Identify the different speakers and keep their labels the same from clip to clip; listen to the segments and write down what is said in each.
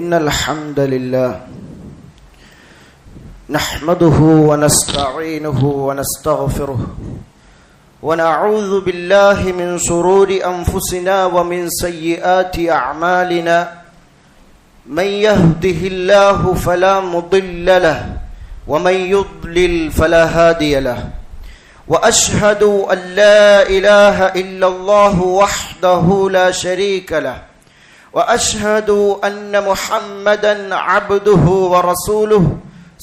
Speaker 1: إن الحمد لله نحمده ونستعينه ونستغفره ونعوذ بالله من شرور أنفسنا ومن سيئات أعمالنا من يهده الله فلا مضل له ومن يضلل فلا هادي له وأشهد أن لا إله إلا الله وحده لا شريك له وأشهد أن محمدا عبده ورسوله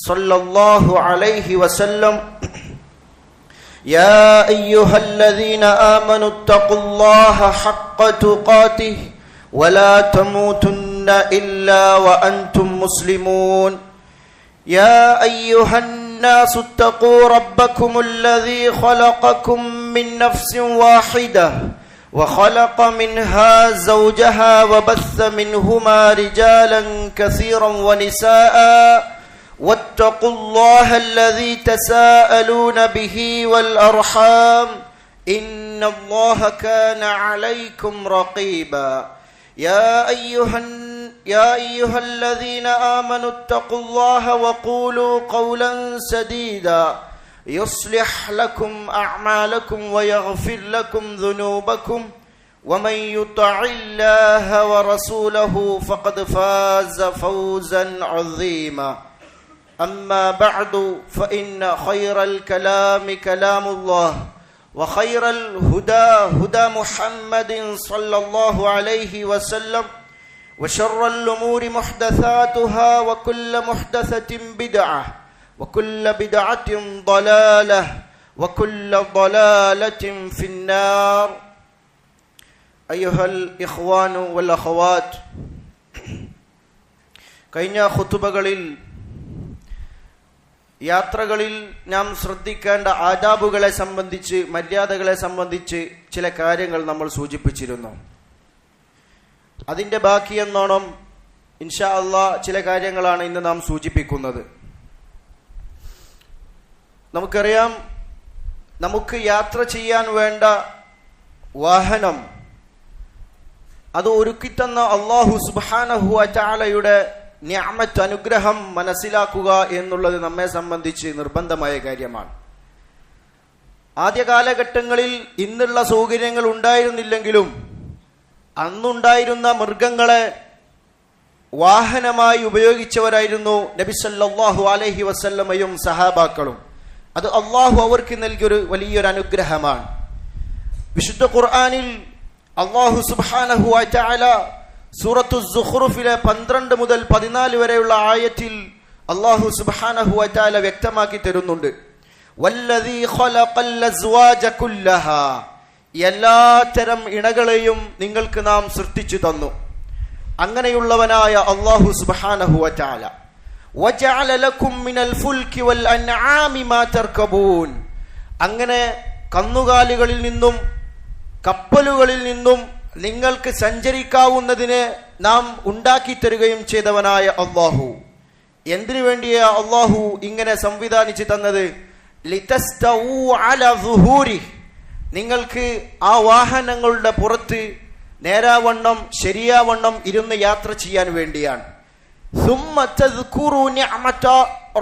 Speaker 1: صلى الله عليه وسلم يا أيها الذين آمنوا اتقوا الله حق تقاته ولا تموتن إلا وأنتم مسلمون يا أيها الناس اتقوا ربكم الذي خلقكم من نفس واحدة وخلق منها زوجها وبث منهما رجالا كثيرا ونساء واتقوا الله الذي تساءلون به والأرحام إن الله كان عليكم رقيبا يا أيها الذين آمنوا اتقوا الله وقولوا قولا سديدا يصلح لكم أعمالكم ويغفر لكم ذنوبكم ومن يطع الله ورسوله فقد فاز فوزا عظيما أما بعد فإن خير الكلام كلام الله وخير الهدى هدى محمد صلى الله عليه وسلم وشر الأمور محدثاتها وكل محدثة بدعة وكل بدعة ضلالة وكل ضلالة في النار أيها الإخوان والأخوات കഴിഞ്ഞ ഖുതുബകളിൽ യാത്രകളിൽ നാം ശ്രദ്ധിക്കേണ്ട ആദാബുകളെ സംബന്ധിച്ച് മര്യാദകളെ സംബന്ധിച്ച് ചില കാര്യങ്ങൾ നമ്മൾ സൂചിപ്പിച്ചിരുന്നു. അതിൻ്റെ ബാക്കിയെന്നോണം ഇൻഷാ അല്ലാഹ് ചില കാര്യങ്ങളാണ് ഇന്ന് നാം സൂചിപ്പിക്കുന്നത്. നമുക്കറിയാം, നമുക്ക് യാത്ര ചെയ്യാൻ വേണ്ട വാഹനം അത് ഒരുക്കിത്തന്ന അല്ലാഹു സുബ്ഹാനഹു വ തആലയുടെ നിഅമത്ത്, അനുഗ്രഹം മനസ്സിലാക്കുക എന്നുള്ളത് നമ്മെ സംബന്ധിച്ച് നിർബന്ധമായ കാര്യമാണ്. ആദ്യ കാലഘട്ടങ്ങളിൽ ഇന്നുള്ള സൗകര്യങ്ങൾ ഉണ്ടായിരുന്നില്ലെങ്കിലും അന്നുണ്ടായിരുന്ന മൃഗങ്ങളെ വാഹനമായി ഉപയോഗിച്ചവരായിരുന്നു നബി സല്ലല്ലാഹു അലൈഹി വസല്ലമയും സഹാബാക്കളും. അത് അള്ളാഹു അവർക്ക് നൽകിയൊരു വലിയൊരു അനുഗ്രഹമാണ്. വിശുദ്ധ ഖുർആനിൽ അള്ളാഹു സുബ്ഹാനഹു വ തആല സൂറത്തു സുഖ്റുഫിലെ 12 മുതൽ 14 വരെയുള്ള ആയത്തിൽ അള്ളാഹു സുബ്ഹാനഹു വ തആല വ്യക്തമാക്കി തരുന്നുണ്ട്. വല്ലദീ ഖലഖൽ അസ്വാജ കുല്ലഹാ, എല്ലാത്തരം ഇണകളെയും നിങ്ങൾക്ക് നാം സൃഷ്ടിച്ചു തന്നു. അങ്ങനെയുള്ളവനായ അള്ളാഹു സുബ്ഹാനഹു വ തആല വജഅല ലക്കും മിനൽ ഫുൽകി വൽ അൻആമി മാ തർകബൂൻ, അങ്ങനെ കന്നുകാലികളിൽ നിന്നും കപ്പലുകളിൽ നിന്നും നിങ്ങൾക്ക് സഞ്ചരിക്കാവുന്നതിനെ നാം ഉണ്ടാക്കി തരുകയും ചെയ്തവനായ അള്ളാഹു. എന്തിനു വേണ്ടിയാ അള്ളാഹു ഇങ്ങനെ സംവിധാനിച്ചു തന്നത്? ലിതസ്തവൂ അലാ ദുഹൂരി, നിങ്ങൾക്ക് ആ വാഹനങ്ങളുടെ പുറത്ത് നേരാവണ്ണം ശരിയാവണ്ണം ഇരുന്ന് യാത്ര ചെയ്യാൻ വേണ്ടിയാണ്. സുമ്മ തദ്കുറൂ നിഅമത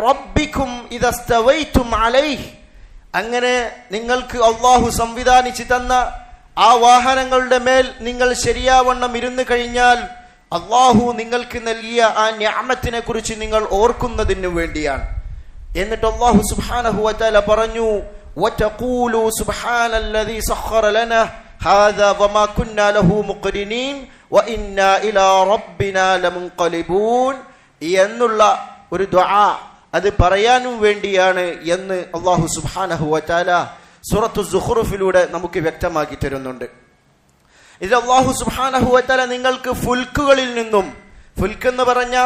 Speaker 1: റബ്ബികും ഇദാ സ്തവൈതും അലൈഹി, അങ്ങനെ നിങ്ങൾക്ക് അള്ളാഹു സംവിധാനിച്ചു തന്ന ആ വാഹനങ്ങളുടെ മേൽ നിങ്ങൾ ശരിയാവണ്ണം ഇരുന്ന് കഴിഞ്ഞാൽ അള്ളാഹു നിങ്ങൾക്ക് നൽകിയ ആ നിഅമത്തിനെ കുറിച്ച് നിങ്ങൾ ഓർക്കുന്നതിന് വേണ്ടിയാണ്. എന്നിട്ട് അള്ളാഹു സുബ്ഹാനഹു വ തആല പറഞ്ഞു, വതഖൂലു സുബ്ഹാനല്ലദീ സഖറ ലനാ ഹാദാ വമാ കുന്നാ ലഹു മുഖ്രിനീൻ വഇന്നാ ഇലാ റബ്ബിനാ ലമുൻഖലിബൂൻ എന്നുള്ള ഒരു ദുആ അത് പറയാനും വേണ്ടിയാണ് എന്ന് അള്ളാഹു സുബ്ഹാനഹു വ തആല സൂറത്തു സുഖ്റുഫിലൂടെ നമുക്ക് വ്യക്തമാക്കി തരുന്നുണ്ട്. ഇത് അള്ളാഹു സുബ്ഹാനഹു വ തആല നിങ്ങൾക്ക് ഫുൽക്കുകളിൽ നിന്നും, ഫുൽക്ക് എന്ന് പറഞ്ഞ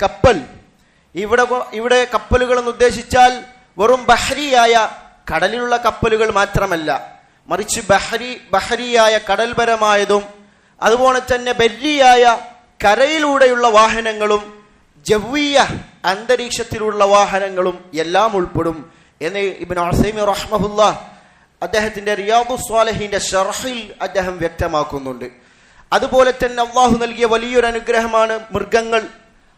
Speaker 1: കപ്പൽ, ഇവിടെ കപ്പലുകൾ എന്ന് ഉദ്ദേശിച്ചാൽ വെറും ബഹരിയായ കടലിലുള്ള കപ്പലുകൾ മാത്രമല്ല, മറിച്ച് ബഹരിയായ കടൽപരമായതും അതുപോലെ തന്നെ ബരിയായ കരയിലൂടെയുള്ള വാഹനങ്ങളും ജവ്വിയ അന്തരീക്ഷത്തിലുള്ള വാഹനങ്ങളും എല്ലാം ഉൾപ്പെടും എന്ന് ഇബ്നു ഉസൈമീൻ റഹ്മഹുല്ലാഹ് അദ്ദേഹത്തിന്റെ റിയാദുസ് സ്വാലിഹീന്റെ ശർഹിൽ അദ്ദേഹം വ്യക്തമാക്കുന്നുണ്ട്. അതുപോലെ തന്നെ അള്ളാഹു നൽകിയ വലിയൊരു അനുഗ്രഹമാണ് മൃഗങ്ങൾ.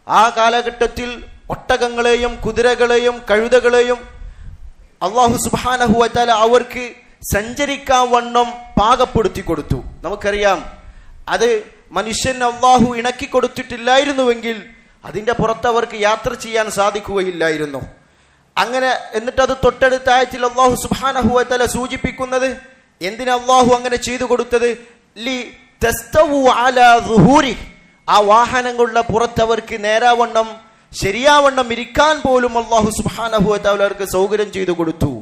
Speaker 1: ആ കാലഘട്ടത്തിൽ ഒട്ടകങ്ങളെയും കുതിരകളെയും കഴുതകളെയും അല്ലാഹു സുബ്ഹാനഹു വ തആല അവർക്ക് സഞ്ചരിക്കാൻ വണ്ണം പാകപ്പെടുത്തി കൊടുത്തു. നമുക്കറിയാം, അത് മനുഷ്യൻ അല്ലാഹു ഇണക്കി കൊടുത്തിട്ടില്ലായിരുന്നുവെങ്കിൽ അതിന്റെ പുറത്ത് അവർക്ക് യാത്ര ചെയ്യാൻ സാധിക്കുകയില്ലായിരുന്നു. അങ്ങനെ എന്നിട്ട് അത് തൊട്ടടുത്ത ആയത്തിൽ അല്ലാഹു സുബ്ഹാനഹു വ തആല സൂചിപ്പിക്കുന്നത് എന്തിനാ അല്ലാഹു അങ്ങനെ ചെയ്തു കൊടുത്തത്? ലി തസ്തവു അലാ ദുഹൂരി, ആ വാഹനങ്ങളുടെ പുറത്തവർക്ക് നേരാവണ്ണം ശരിയാവണ്ണം ഇരിക്കാൻ പോലും അല്ലാഹു സുബ്ഹാനഹു വ തആല അവർക്ക് സൗകര്യം ചെയ്തു കൊടുത്തു.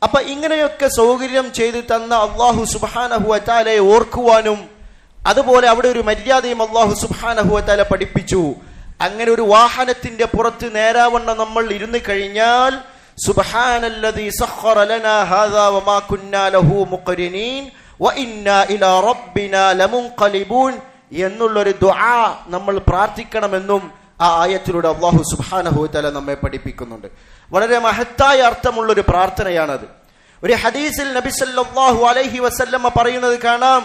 Speaker 1: അപ്പൊ ഇങ്ങനെയൊക്കെ സൗകര്യം ചെയ്തു തന്ന അല്ലാഹു സുബ്ഹാനഹു വ തആലയെ ഓർക്കുവാനും അതുപോലെ അവിടെ ഒരു മര്യാദയും അല്ലാഹു സുബ്ഹാനഹു വ തആല പഠിപ്പിച്ചു. അങ്ങനെ ഒരു വാഹനത്തിന്റെ പുറത്ത് നേരാവണ്ണം നമ്മൾ ഇരുന്ന് കഴിഞ്ഞാൽ സുബ്ഹാനല്ലദീ സഖറ ലനാ ഹാദാ വമാ കുന്നാ ലഹു മുഖ്രിനീൻ വഇന്നാ ഇലാ റബ്ബിനാ ലമുൻഖലിബൂൻ എന്നുള്ളൊരു ദുആ നമ്മൾ പ്രാർത്ഥിക്കണമെന്നും ആ ആയത്തിലൂടെ അല്ലാഹു സുബ്ഹാനഹു വ തആല നമ്മെ പഠിപ്പിക്കുന്നുണ്ട്. വളരെ മഹത്തായ അർത്ഥമുള്ളൊരു പ്രാർത്ഥനയാണത്. ഒരു ഹദീസിൽ നബി സല്ലല്ലാഹു അലൈഹി വസല്ലമ പറയുന്നത് കാണാം.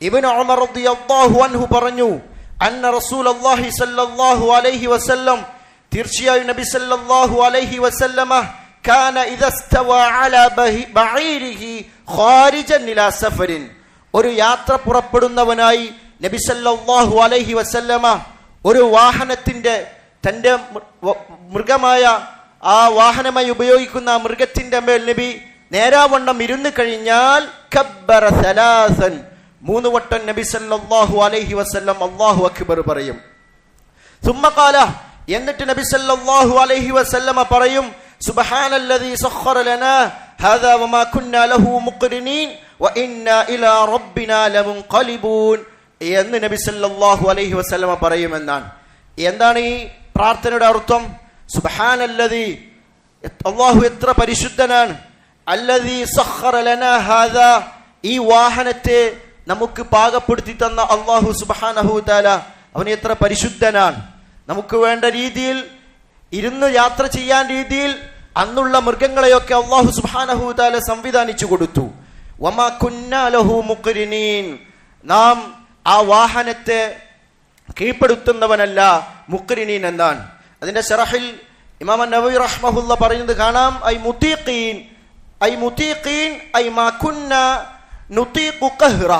Speaker 1: ഇബ്നു ഉമർ റളിയല്ലാഹു അൻഹു പറഞ്ഞു, അന്ന റസൂലുള്ളാഹി സല്ലല്ലാഹു അലൈഹി വസല്ലം, തീർച്ചയായും നബി സല്ലല്ലാഹു അലൈഹി വസല്ലമ കാന ഇദാ ഇസ്തവാ അലാ ബഈരിഹി ഖാരിജൻ ഇലാ സഫരിൻ, ഒരു യാത്ര പുറപ്പെടുന്നവനായി നബി സല്ലല്ലാഹു അലൈഹി വസല്ലമ ഒരു വാഹനത്തിന്റെ തന്റെ മൃഗമായ ആ വാഹനമായി ഉപയോഗിക്കുന്ന മൃഗത്തിന്റെ മേൽ നബി നേരാവണ്ണം ഇരുന്ന് കഴിഞ്ഞാൽ കബ്ബറ സലാസൻ, 3 വട്ടം നബി സല്ലല്ലാഹു അലൈഹി വസല്ലം അല്ലാഹു അക്ബർ പറയും. സുമ്മ ഖാല, എന്നിട്ട് നബി സല്ലല്ലാഹു അലൈഹി വസല്ലമ പറയും, സുബ്ഹാനല്ലദീ സഖറ ലനാ ഹാദാ വമാ കുന്നാ ലഹു മുഖ്രിനീൻ വഇന്നാ ഇലാ റബ്ബിനാ ലമുൻഖലിബൂൻ എന്ന് നബി സല്ലല്ലാഹു അലൈഹി വസല്ലമ പറയുമെന്നാണ്. എന്താണ് ഈ പ്രാർത്ഥനയുടെ അർത്ഥം? സുബ്ഹാനല്ലദീ, അല്ലാഹു എത്ര പരിശുദ്ധനാണ്, അല്ലദീ സഖറ ലനാ ഹാദാ, ഈ വാഹനത്തെ നമുക്ക് പാകപ്പെടുത്തി തന്ന അല്ലാഹു സുബ്ഹാനഹു തആല അവൻ എത്ര പരിശുദ്ധനാണ്. നമുക്ക് വേണ്ട രീതിയിൽ ഇരുന്ന് യാത്ര ചെയ്യാൻ രീതിയിൽ അന്നുള്ള മൃഗങ്ങളെയൊക്കെ അല്ലാഹു സുബ്ഹാനഹു തആല സംവിധാനിച്ചു കൊടുത്തു. വമാ കുന്നാ ലഹു മുഖ്രിനീൻ, നാം ആ വാഹനത്തെ കീഴ്പ്പെടുത്തുന്നവനല്ല, മുഖ്രിനീൻ എന്നാണ്. അതിന്റെ ശറഹിൽ ഇമാം നവവി റഹ്മഹുല്ല പറയുന്നത് കാണാം, ഐ മുതീഖീൻ ഐ മാ കുന്നാ നുതീഖു ഖഹ്റ,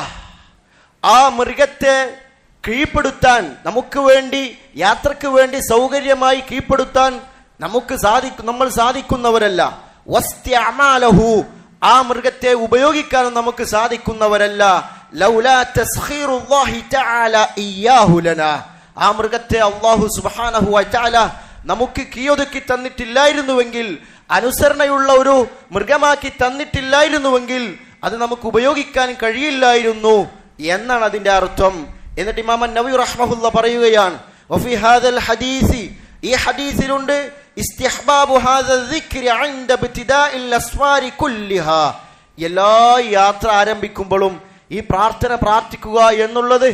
Speaker 1: ആ മൃഗത്തെ കീഴ്പ്പെടുത്താൻ നമുക്ക് വേണ്ടി യാത്രക്ക് വേണ്ടി സൗകര്യമായി കീഴ്പ്പെടുത്താൻ നമ്മൾ സാധിക്കുന്നവരല്ല. വസ്തിഅമാലഹു, ആ മൃഗത്തെ ഉപയോഗിക്കാനും നമുക്ക് സാധിക്കുന്നവരല്ല. ലൗലാ തസ്ഖീറുല്ലാഹി തആല ഇയ്യാഹു ലനാ, ആ മൃഗത്തെ അല്ലാഹു സുബ്ഹാനഹു വ തആല നമുക്ക് കീഴൊതുക്കി തന്നിട്ടില്ലായിരുന്നുവെങ്കിൽ, അനുസരണയുള്ള ഒരു മൃഗമാക്കി തന്നിട്ടില്ലായിരുന്നുവെങ്കിൽ അത് നമുക്ക് ഉപയോഗിക്കാൻ കഴിയില്ലായിരുന്നു എന്നാണ് അതിന്റെ അർത്ഥം. എന്നിട്ട് ഇമാം നവവി റഹ്മഹുല്ല പറയുകയാണ്, വഫി ഹാദൽ ഹദീസി, ഈ ഹദീസിലുണ്ട് ഇസ്തിഹ്ബാബു ഹാദൽ ദിക്രി ഇൻദ ഇബ്തിദാഇൽ അസ്വാരി കുല്ലിഹാ, എല്ലാ യാത്ര ആരംഭിക്കുമ്പോഴും ഈ പ്രാർത്ഥന പ്രാർത്ഥിക്കുക എന്നുള്ളത്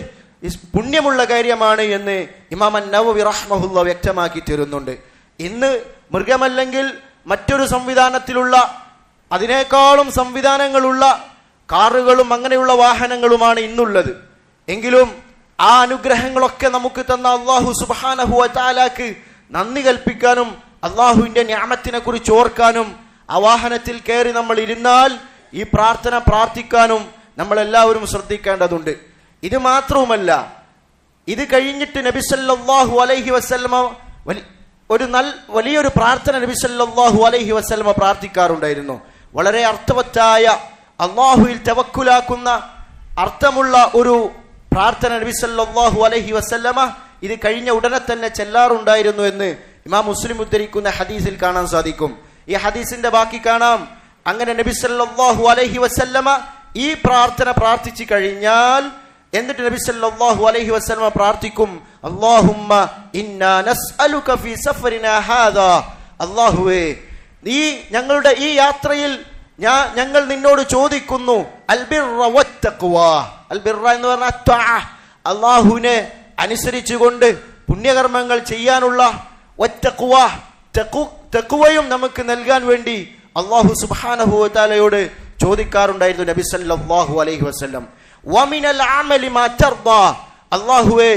Speaker 1: പുണ്യമുള്ള കാര്യമാണ് എന്ന് ഇമാം നവവി റഹ്മഹുല്ല വ്യക്തമാക്കി തരുന്നുണ്ട്. ഇന്ന് മൃഗമല്ലെങ്കിൽ മറ്റൊരു സംവിധാനത്തിലുള്ള അതിനേക്കാളും സംവിധാനങ്ങളുള്ള കാറുകളും അങ്ങനെയുള്ള വാഹനങ്ങളുമാണ് ഇന്നുള്ളത്. എങ്കിലും ആ അനുഗ്രഹങ്ങളൊക്കെ നമുക്ക് തന്ന അല്ലാഹു സുബ്ഹാനഹു വ തആലക്ക് നന്ദി കൽപ്പിക്കാനും അല്ലാഹുവിന്റെ നിഅമത്തിനെ കുറിച്ച് ഓർക്കാനും ആ വാഹനത്തിൽ കയറി നമ്മൾ ഇരുന്നാൽ ഈ പ്രാർത്ഥന പ്രാർത്ഥിക്കാനും നമ്മൾ എല്ലാവരും ശ്രദ്ധിക്കേണ്ടതുണ്ട്. ഇത് മാത്രവുമല്ല, ഇത് കഴിഞ്ഞിട്ട് നബി സല്ലല്ലാഹു അലൈഹി വസല്ലമ വലിയൊരു പ്രാർത്ഥന നബി സല്ലല്ലാഹു അലൈഹി വസല്ലമ പ്രാർത്ഥിക്കാറുണ്ടായിരുന്നു. വളരെ അർത്ഥവത്തായ, അല്ലാഹുവിൽ തവക്കുലാക്കുന്ന അർത്ഥമുള്ള ഒരു പ്രാർത്ഥന നബി സല്ലല്ലാഹു അലൈഹി വസല്ലമ ഇത് കഴിഞ്ഞ ഉടനെ തന്നെ ചെല്ലാറുണ്ടായിരുന്നു എന്ന് ഇമാം മുസ്ലിം ഉദ്ധരിക്കുന്ന ഹദീസിൽ കാണാൻ സാധിക്കും. ഈ ഹദീസിന്റെ ബാക്കി കാണാം. അങ്ങനെ നബി സല്ലല്ലാഹു അലൈഹി വസല്ലമ ഈ പ്രാർത്ഥന പ്രാർത്ഥിച്ചു കഴിഞ്ഞാൽ എന്നിട്ട് നബി സല്ലല്ലാഹു അലൈഹി വസല്ലമ പ്രാർത്ഥിക്കും, അല്ലാഹുമ്മ ഇന്നാ നസ്അലുക ഫീ സഫരിനാ ഹാദാ, അല്ലാഹുവേ നീ ഞങ്ങളുടെ ഈ യാത്രയിൽ ഞങ്ങൾ നിന്നോട് ചോദിക്കുന്നു അൽബിർറ വത്തഖ്വ, അൽബിർറ എന്ന് പറഞ്ഞാൽ തഅ, അല്ലാഹുവിനെ അനുസരിച്ചുകൊണ്ട് പുണ്യകർമ്മങ്ങൾ ചെയ്യാനുള്ള വത്തഖ്വ, തഖ്വയും നമുക്ക് നൽകാൻ വേണ്ടി അല്ലാഹു സുബ്ഹാനഹു വ തആലയോട് ചോദിക്കാറുണ്ടായിരുന്നു നബി സല്ലല്ലാഹു അലൈഹി വസല്ലം. വമിനൽ അമലി മാ തർദാ, അല്ലാഹുവേ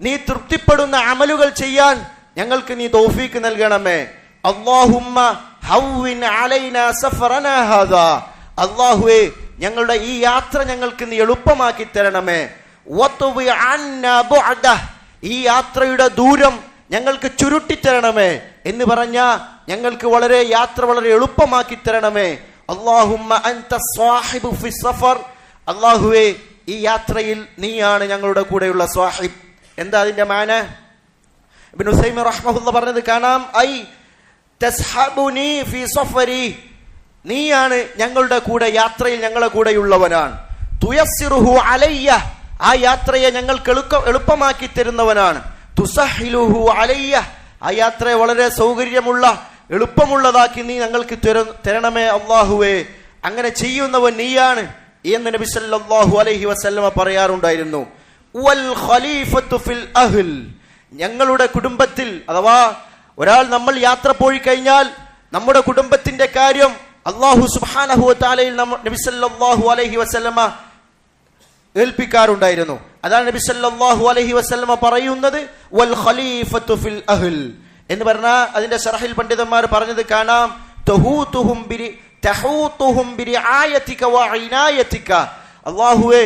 Speaker 1: നീ തൃപ്തിപ്പെടുന്ന അമലുകൾ ചെയ്യാൻ ഞങ്ങൾക്ക് നീ തൗഫീക്ക് നൽകണമേ. അല്ലാഹുമ്മ ഹവ്വിൻ അലൈനാ സഫറനാ ഹാദാ, അല്ലാഹുവേ ഞങ്ങളുടെ ഈ യാത്ര ഞങ്ങൾക്ക് നീ എളുപ്പമാക്കി തരണമേ. വത്വി അന്നാ ബുഅദഹ്, ഈ യാത്രയുടെ ദൂരം ഞങ്ങൾക്ക് ചുരുട്ടിത്തരണമേ എന്ന് പറഞ്ഞ ഞങ്ങൾക്ക് യാത്ര വളരെ എളുപ്പമാക്കി തരണമേ. അല്ലാഹുമ്മ അൻത സ്വാഹിബു ഫി സഫർ, അല്ലാഹുവേ ഈ യാത്രയിൽ നീയാണ് ഞങ്ങളുടെ കൂടെയുള്ള സ്വാഹിബ്. എന്താ അതിന്റെ മാന? ഇബ്നു ഉസൈമീൻ റഹ്മഹുല്ലാഹ് പറഞ്ഞത് കാണാം, ഐ തസ്ഹബുനി ഫി സഫരി, നീയാണ് ഞങ്ങളുടെ കൂടെ, യാത്രയിൽ ഞങ്ങളുടെ കൂടെയുള്ളവനാണ്. തുയസ്സിറുഹു അലയ്യ, ആ യാത്രയെ ഞങ്ങൾക്ക് എളുപ്പമാക്കി തരുന്നവനാണ്. തുസഹിലുഹു അലയ്യ, ആ യാത്രയെ വളരെ സൗകര്യമുള്ള എളുപ്പമുള്ളതാക്കി നീ ഞങ്ങൾക്ക് തരണമേ അല്ലാഹുവേ, അങ്ങനെ ചെയ്യുന്നവൻ നീയാണ് എന്ന് നബി സല്ലല്ലാഹു അലൈഹി വസല്ലമ പറയാറുണ്ടായിരുന്നു. വൽ ഖലീഫത്തു ഫിൽ അഹ്ൽ, ഞങ്ങളുടെ കുടുംബത്തിൽ, അഥവാ ഒരാൾ നമ്മൾ യാത്ര പോയി കഴിഞ്ഞാൽ നമ്മുടെ കുടുംബത്തിന്റെ കാര്യം അല്ലാഹു സുബ്ഹാനഹു വ തആലയിൽ നബി സല്ലല്ലാഹു അലൈഹി വസല്ലമ ഏൽപ്പിക്കാറുണ്ടായിരുന്നു. അതാണ് നബി സല്ലല്ലാഹു അലൈഹി വസല്ലമ പറയുന്നത് വൽ ഖലീഫത്തു ഫിൽ അഹ്ൽ എന്ന് പറഞ്ഞാൽ അതിന്റെ ശറഹിൽ പണ്ഡിതന്മാർ പറഞ്ഞത് കാണാം, തഹൂതുഹും ബിരിആയതിക വഇനായതിക, അല്ലാഹുവേ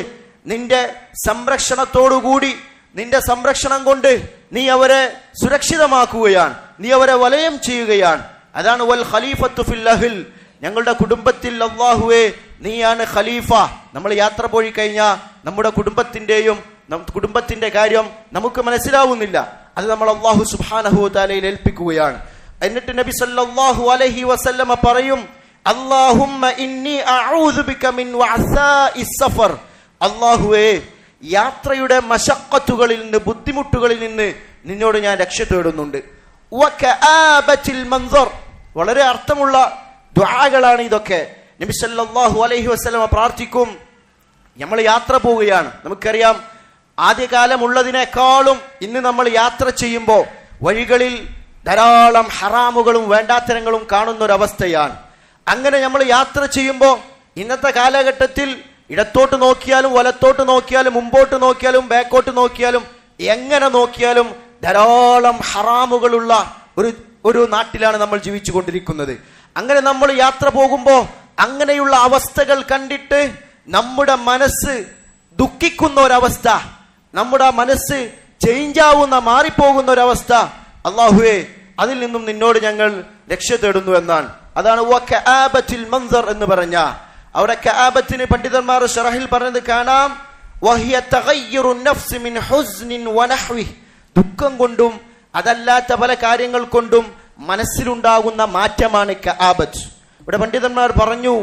Speaker 1: നിന്റെ സംരക്ഷണത്തോടുകൂടി, നിന്റെ സംരക്ഷണം കൊണ്ട് നീ അവരെ സുരക്ഷിതമാക്കുകയാണ്, നീ അവരെ വലയം ചെയ്യുകയാണ്. അതാണ് വൽ ഖലീഫത്തു ഫിൽ അഹ്ൽ, ഞങ്ങളുടെ കുടുംബത്തിൽ അല്ലാഹുവേ നീയാണ് ഖലീഫ. നമ്മൾ യാത്ര പോയി കഴിഞ്ഞാൽ നമ്മുടെ കുടുംബത്തിന്റെ കാര്യം നമുക്ക് മനസ്സിലാവുന്നില്ല, അത് നമ്മൾ അല്ലാഹു സുബ്ഹാനഹു വ തആലയിൽ ഏൽപ്പിക്കുകയാണ്. എന്നിട്ട് നബി സല്ലല്ലാഹു അലൈഹി വസല്ലമ പറയും, അല്ലാഹുമ്മ ഇന്നി അഊദു ബിക മിൻ വഅസാഇസ് സഫർ, അല്ലാഹുവേ യാത്രയുടെ മശഖത്തുകളിൽ നിന്ന്, ബുദ്ധിമുട്ടുകളിൽ നിന്ന് നിന്നോട് ഞാൻ രക്ഷ തേടുന്നുണ്ട്. വകആബത്തിൽ മൻസർ, വളരെ അർത്ഥമുള്ള ദുആകളാണ് ഇതൊക്കെ. നബി സല്ലല്ലാഹു അലൈഹി വസല്ലമ പ്രാർത്ഥിക്കും, നമ്മൾ യാത്ര പോവുകയാണ്, നമുക്കറിയാം ആദ്യകാലമുള്ളതിനേക്കാളും ഇന്ന് നമ്മൾ യാത്ര ചെയ്യുമ്പോൾ വഴികളിൽ ധാരാളം ഹറാമുകളും വേണ്ടാത്തരങ്ങളും കാണുന്ന ഒരവസ്ഥയാണ്. അങ്ങനെ നമ്മൾ യാത്ര ചെയ്യുമ്പോൾ ഇന്നത്തെ കാലഘട്ടത്തിൽ ഇടത്തോട്ട് നോക്കിയാലും വലത്തോട്ട് നോക്കിയാലും മുമ്പോട്ട് നോക്കിയാലും ബാക്കോട്ട് നോക്കിയാലും എങ്ങനെ നോക്കിയാലും ധാരാളം ഹറാമുകളുള്ള ഒരു നാട്ടിലാണ് നമ്മൾ ജീവിച്ചു കൊണ്ടിരിക്കുന്നത്. അങ്ങനെ നമ്മൾ യാത്ര പോകുമ്പോൾ അങ്ങനെയുള്ള അവസ്ഥകൾ കണ്ടിട്ട് നമ്മുടെ മനസ്സ് ദുഃഖിക്കുന്ന ഒരവസ്ഥ, നമ്മുടെ മനസ്സ് ചേഞ്ചാവുന്ന, മാറിപ്പോകുന്ന ഒരവസ്ഥ, അല്ലാഹുവേ അതിൽ നിന്നും നിന്നോട് ഞങ്ങൾ രക്ഷ തേടുന്നു എന്നാണ്. അതാണ് വകആബത്തിൽ മൻസർ എന്ന് പറഞ്ഞ അവിടെ കആബത്തിന് പണ്ഡിതന്മാർ ശറഹിൽ പറഞ്ഞത് കാണാം, വഹിയ തഗയ്യുറു നഫ്സ് മിൻ ഹുസ്നിൻ വനഹ്വി, ദുഃഖം കൊണ്ടും അതല്ലാത്ത പല കാര്യങ്ങൾ കൊണ്ടും മനസ്സിലുണ്ടാകുന്ന മാറ്റമാണ് കആബത്ത്. ഇവിടെ പണ്ഡിതന്മാർ പറഞ്ഞു,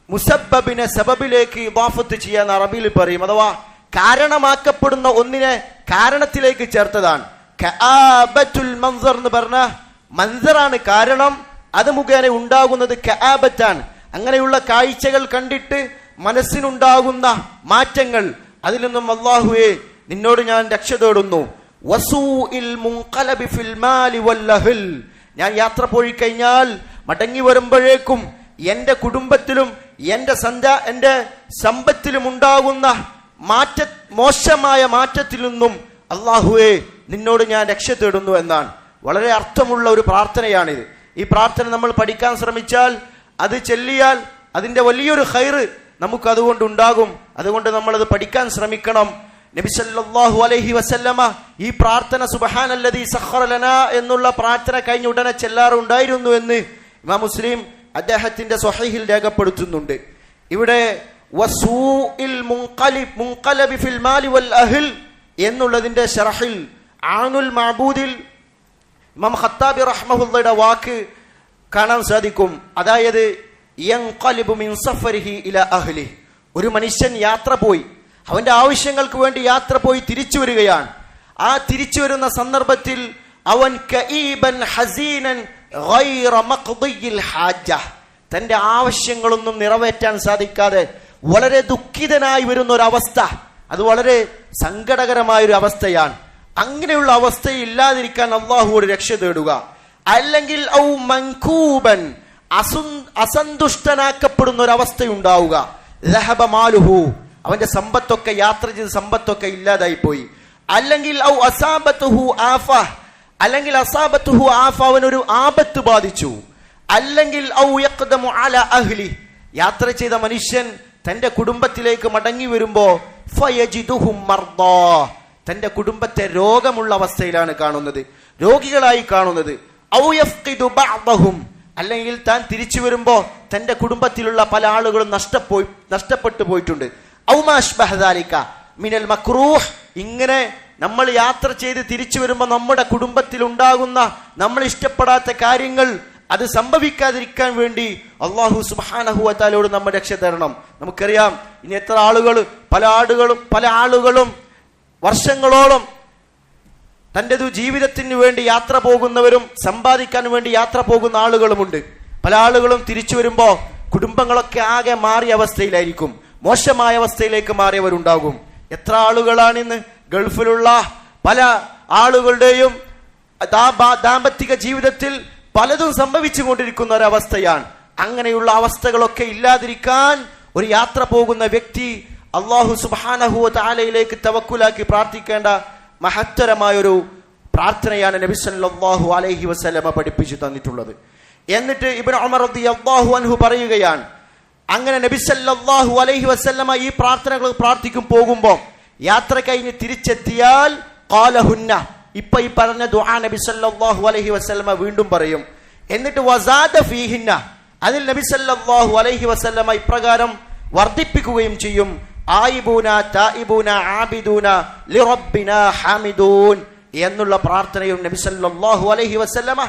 Speaker 1: മുസബ്ബബിനെ സബബിലേക്ക് ഇദാഫത്ത് ചെയ്യാൻ അറബിയിൽ പറയും, അഥവാ കാരണമാക്കപ്പെടുന്ന ഒന്നിനെ കാരണത്തിലേക്ക് ചേർത്തതാണ്. കആബത്തുൽ മൻസർ എന്ന് പറഞ്ഞ മൻസറാണ് കാരണം, അത് മുഖേന ഉണ്ടാകുന്നത് കആബത്താണ്. അങ്ങനെയുള്ള കാഴ്ചകൾ കണ്ടിട്ട് മനസ്സിനുണ്ടാകുന്ന മാറ്റങ്ങൾ, അതിൽ നിന്നും അല്ലാഹുവേ നിന്നോട് ഞാൻ രക്ഷ തേടുന്നു. വസൂഇൽ മുൻഖലബി ഫിൽ മാലി വൽ അഹ്ൽ, ഞാൻ യാത്ര പോയി കഴിഞ്ഞാൽ മടങ്ങി വരുമ്പോഴേക്കും എന്റെ കുടുംബത്തിലും എന്റെ സമ്പത്തിലും ഉണ്ടാകുന്ന മോശമായ മാറ്റത്തിൽ നിന്നും അല്ലാഹുവേ നിന്നോട് ഞാൻ രക്ഷ തേടുന്നു എന്നാണ്. വളരെ അർത്ഥമുള്ള ഒരു പ്രാർത്ഥനയാണിത്. ഈ പ്രാർത്ഥന നമ്മൾ പഠിക്കാൻ ശ്രമിച്ചാൽ, അത് ചൊല്ലിയാൽ അതിന്റെ വലിയൊരു ഖൈറ് നമുക്ക് അതുകൊണ്ട് ഉണ്ടാകും. അതുകൊണ്ട് നമ്മൾ അത് പഠിക്കാൻ ശ്രമിക്കണം. നബി സല്ലല്ലാഹു അലൈഹി വസല്ലമ ഈ പ്രാർത്ഥന സുബ്ഹാനല്ലദീ സഖറ ലനാ എന്നുള്ള പ്രാർത്ഥന കഴിഞ്ഞ ഉടനെ ചെല്ലാറുണ്ടായിരുന്നു എന്ന് ഇമാം മുസ്ലിം അദ്ദേഹത്തിന്റെ സ്വഹീഹിൽ രേഖപ്പെടുത്തുന്നുണ്ട്. ഇവിടെ വസൂഇൽ മുൻഖലബി ഫിൽ മാലി വൽ അഹ്ൽ എന്നുള്ളതിന്റെ ശറഹിൽ ആനുൽ മഅബൂദിൽ ഇമാം ഖത്താബി റഹ്മഹുള്ളയുടെ വാക്ക് കാണാൻ സാധിക്കും. അതായത് യൻഖലിബു മിൻ സഫരിഹി ഇലാ അഹ്ലിഹി, ഒരു മനുഷ്യൻ യാത്ര പോയി, അവന്റെ ആവശ്യങ്ങൾക്ക് വേണ്ടി യാത്ര പോയി തിരിച്ചു വരികയാണ്. ആ തിരിച്ചു വരുന്ന സന്ദർഭത്തിൽ അവൻ കഈബൻ ഹസീനൻ ഗൈറ മഖ്ദിയിൽ ഹാജ, തന്റെ ആവശ്യങ്ങളൊന്നും നിറവേറ്റാൻ സാധിക്കാതെ വളരെ ദുഃഖിതനായി വരുന്ന ഒരു അവസ്ഥ, അത് വളരെ സങ്കടകരമായ ഒരു അവസ്ഥയാണ്. അങ്ങനെയുള്ള അവസ്ഥയിൽ ഇല്ലാതിരിക്കാൻ അല്ലാഹുവോട് രക്ഷ തേടുക. അല്ലെങ്കിൽ ഔ മൻകൂബൻ, അസന്തുഷ്ടനാക്കപ്പെടുന്ന ഒരു അവസ്ഥയുണ്ടാവുക. ലഹബ മാലുഹു, അവന്റെ സമ്പത്തൊക്കെ, യാത്ര ചെയ്ത സമ്പത്തൊക്കെ ഇല്ലാതായി പോയി. അല്ലെങ്കിൽ ഔ അസാബത്തുഹു ആഫ, അല്ലെങ്കിൽ അസാബത്തുഹു ആഫ, അവനൊരു ആപത്ത് ബാധിച്ചു, അല്ലെങ്കിൽ ഔ യഖ്ദമു അലാ അഹ്ലി, യാത്ര ചെയ്ത മനുഷ്യൻ തന്റെ കുടുംബത്തിലേക്ക് മടങ്ങി വരുമ്പോ ഫയജിദുഹും മർദാ, തന്റെ കുടുംബത്തെ രോഗമുള്ള അവസ്ഥയിലാണ് കാണുന്നത്, രോഗികളായി കാണുന്നത്. ഔ യഫ്ഖിദു ബഅദഹും, അല്ലെങ്കിൽ താൻ തിരിച്ചു വരുമ്പോ തന്റെ കുടുംബത്തിലുള്ള പല ആളുകളും നഷ്ടപ്പെട്ടു പോയിട്ടുണ്ട്. ഔ മാ അശ്ബഹ ദാലിക മിനൽ മക്റൂഹ്, ഇങ്ങനെ നമ്മൾ യാത്ര ചെയ്ത് തിരിച്ചു വരുമ്പോൾ നമ്മുടെ കുടുംബത്തിൽ ഉണ്ടാകുന്ന നമ്മൾ ഇഷ്ടപ്പെടാത്ത കാര്യങ്ങൾ അത് സംഭവിക്കാതിരിക്കാൻ വേണ്ടി അല്ലാഹു സുബ്ഹാനഹു വ തആലയോട് നമ്മൾ രക്ഷ തരണം. നമുക്കറിയാം ഇനി എത്ര ആളുകൾ പല ആളുകളും വർഷങ്ങളോളം തൻ്റെ ജീവിതത്തിന് വേണ്ടി യാത്ര പോകുന്നവരും സമ്പാദിക്കാൻ വേണ്ടി യാത്ര പോകുന്ന ആളുകളുമുണ്ട്. പല ആളുകളും തിരിച്ചു വരുമ്പോൾ കുടുംബങ്ങളൊക്കെ ആകെ മാറിയ അവസ്ഥയിലായിരിക്കും, മോശമായ അവസ്ഥയിലേക്ക് മാറിയവരുണ്ടാകും. എത്ര ആളുകളാണിന്ന് ഗൾഫിലുള്ള പല ആളുകളുടെയും ദാമ്പത്തിക ജീവിതത്തിൽ പലതും സംഭവിച്ചു കൊണ്ടിരിക്കുന്ന ഒരവസ്ഥയാണ്. അങ്ങനെയുള്ള അവസ്ഥകളൊക്കെ ഇല്ലാതിരിക്കാൻ ഒരു യാത്ര പോകുന്ന വ്യക്തി അല്ലാഹു സുബ്ഹാനഹു വ തആലയിലേക്ക് തവക്കുലാക്കി പ്രാർത്ഥിക്കേണ്ട മഹത്തരമായൊരു പ്രാർത്ഥനയാണ് നബി സല്ലല്ലാഹു അലൈഹി വസല്ലമ പഠിപ്പിച്ചു തന്നിട്ടുള്ളത്. എന്നിട്ട് ഇബ്നു ഉമർ റളിയല്ലാഹു അൻഹു പറയുകയാണ്, അങ്ങനെ നബി സല്ലല്ലാഹു അലൈഹി വസല്ലമ ഈ പ്രാർത്ഥനകൾ പ്രാർത്ഥിക്കും പോകുമ്പോൾ യാത്ര കഴിഞ്ഞ് തിരിച്ചെത്തിയാൽ ഖാലഹുന്ന, ഇപ്പൊ ഈ പറഞ്ഞ ദുആ നബി സല്ലല്ലാഹു അലൈഹി വസല്ലമ വീണ്ടും പറയും. എന്നിട്ട് വസാദ ഫീഹിന്ന, അതിൽ നബി സല്ലല്ലാഹു അലൈഹി വസല്ലമ ഇപ്രകാരം വർദ്ധിപ്പിക്കുകയും ചെയ്യും, ആയിബൂന തായിബൂന ആബിദൂന ലിറബ്ബിനാ ഹാമിദൂൻ എന്നുള്ള പ്രാർത്ഥനയും നബി സല്ലല്ലാഹു അലൈഹി വസല്ലമ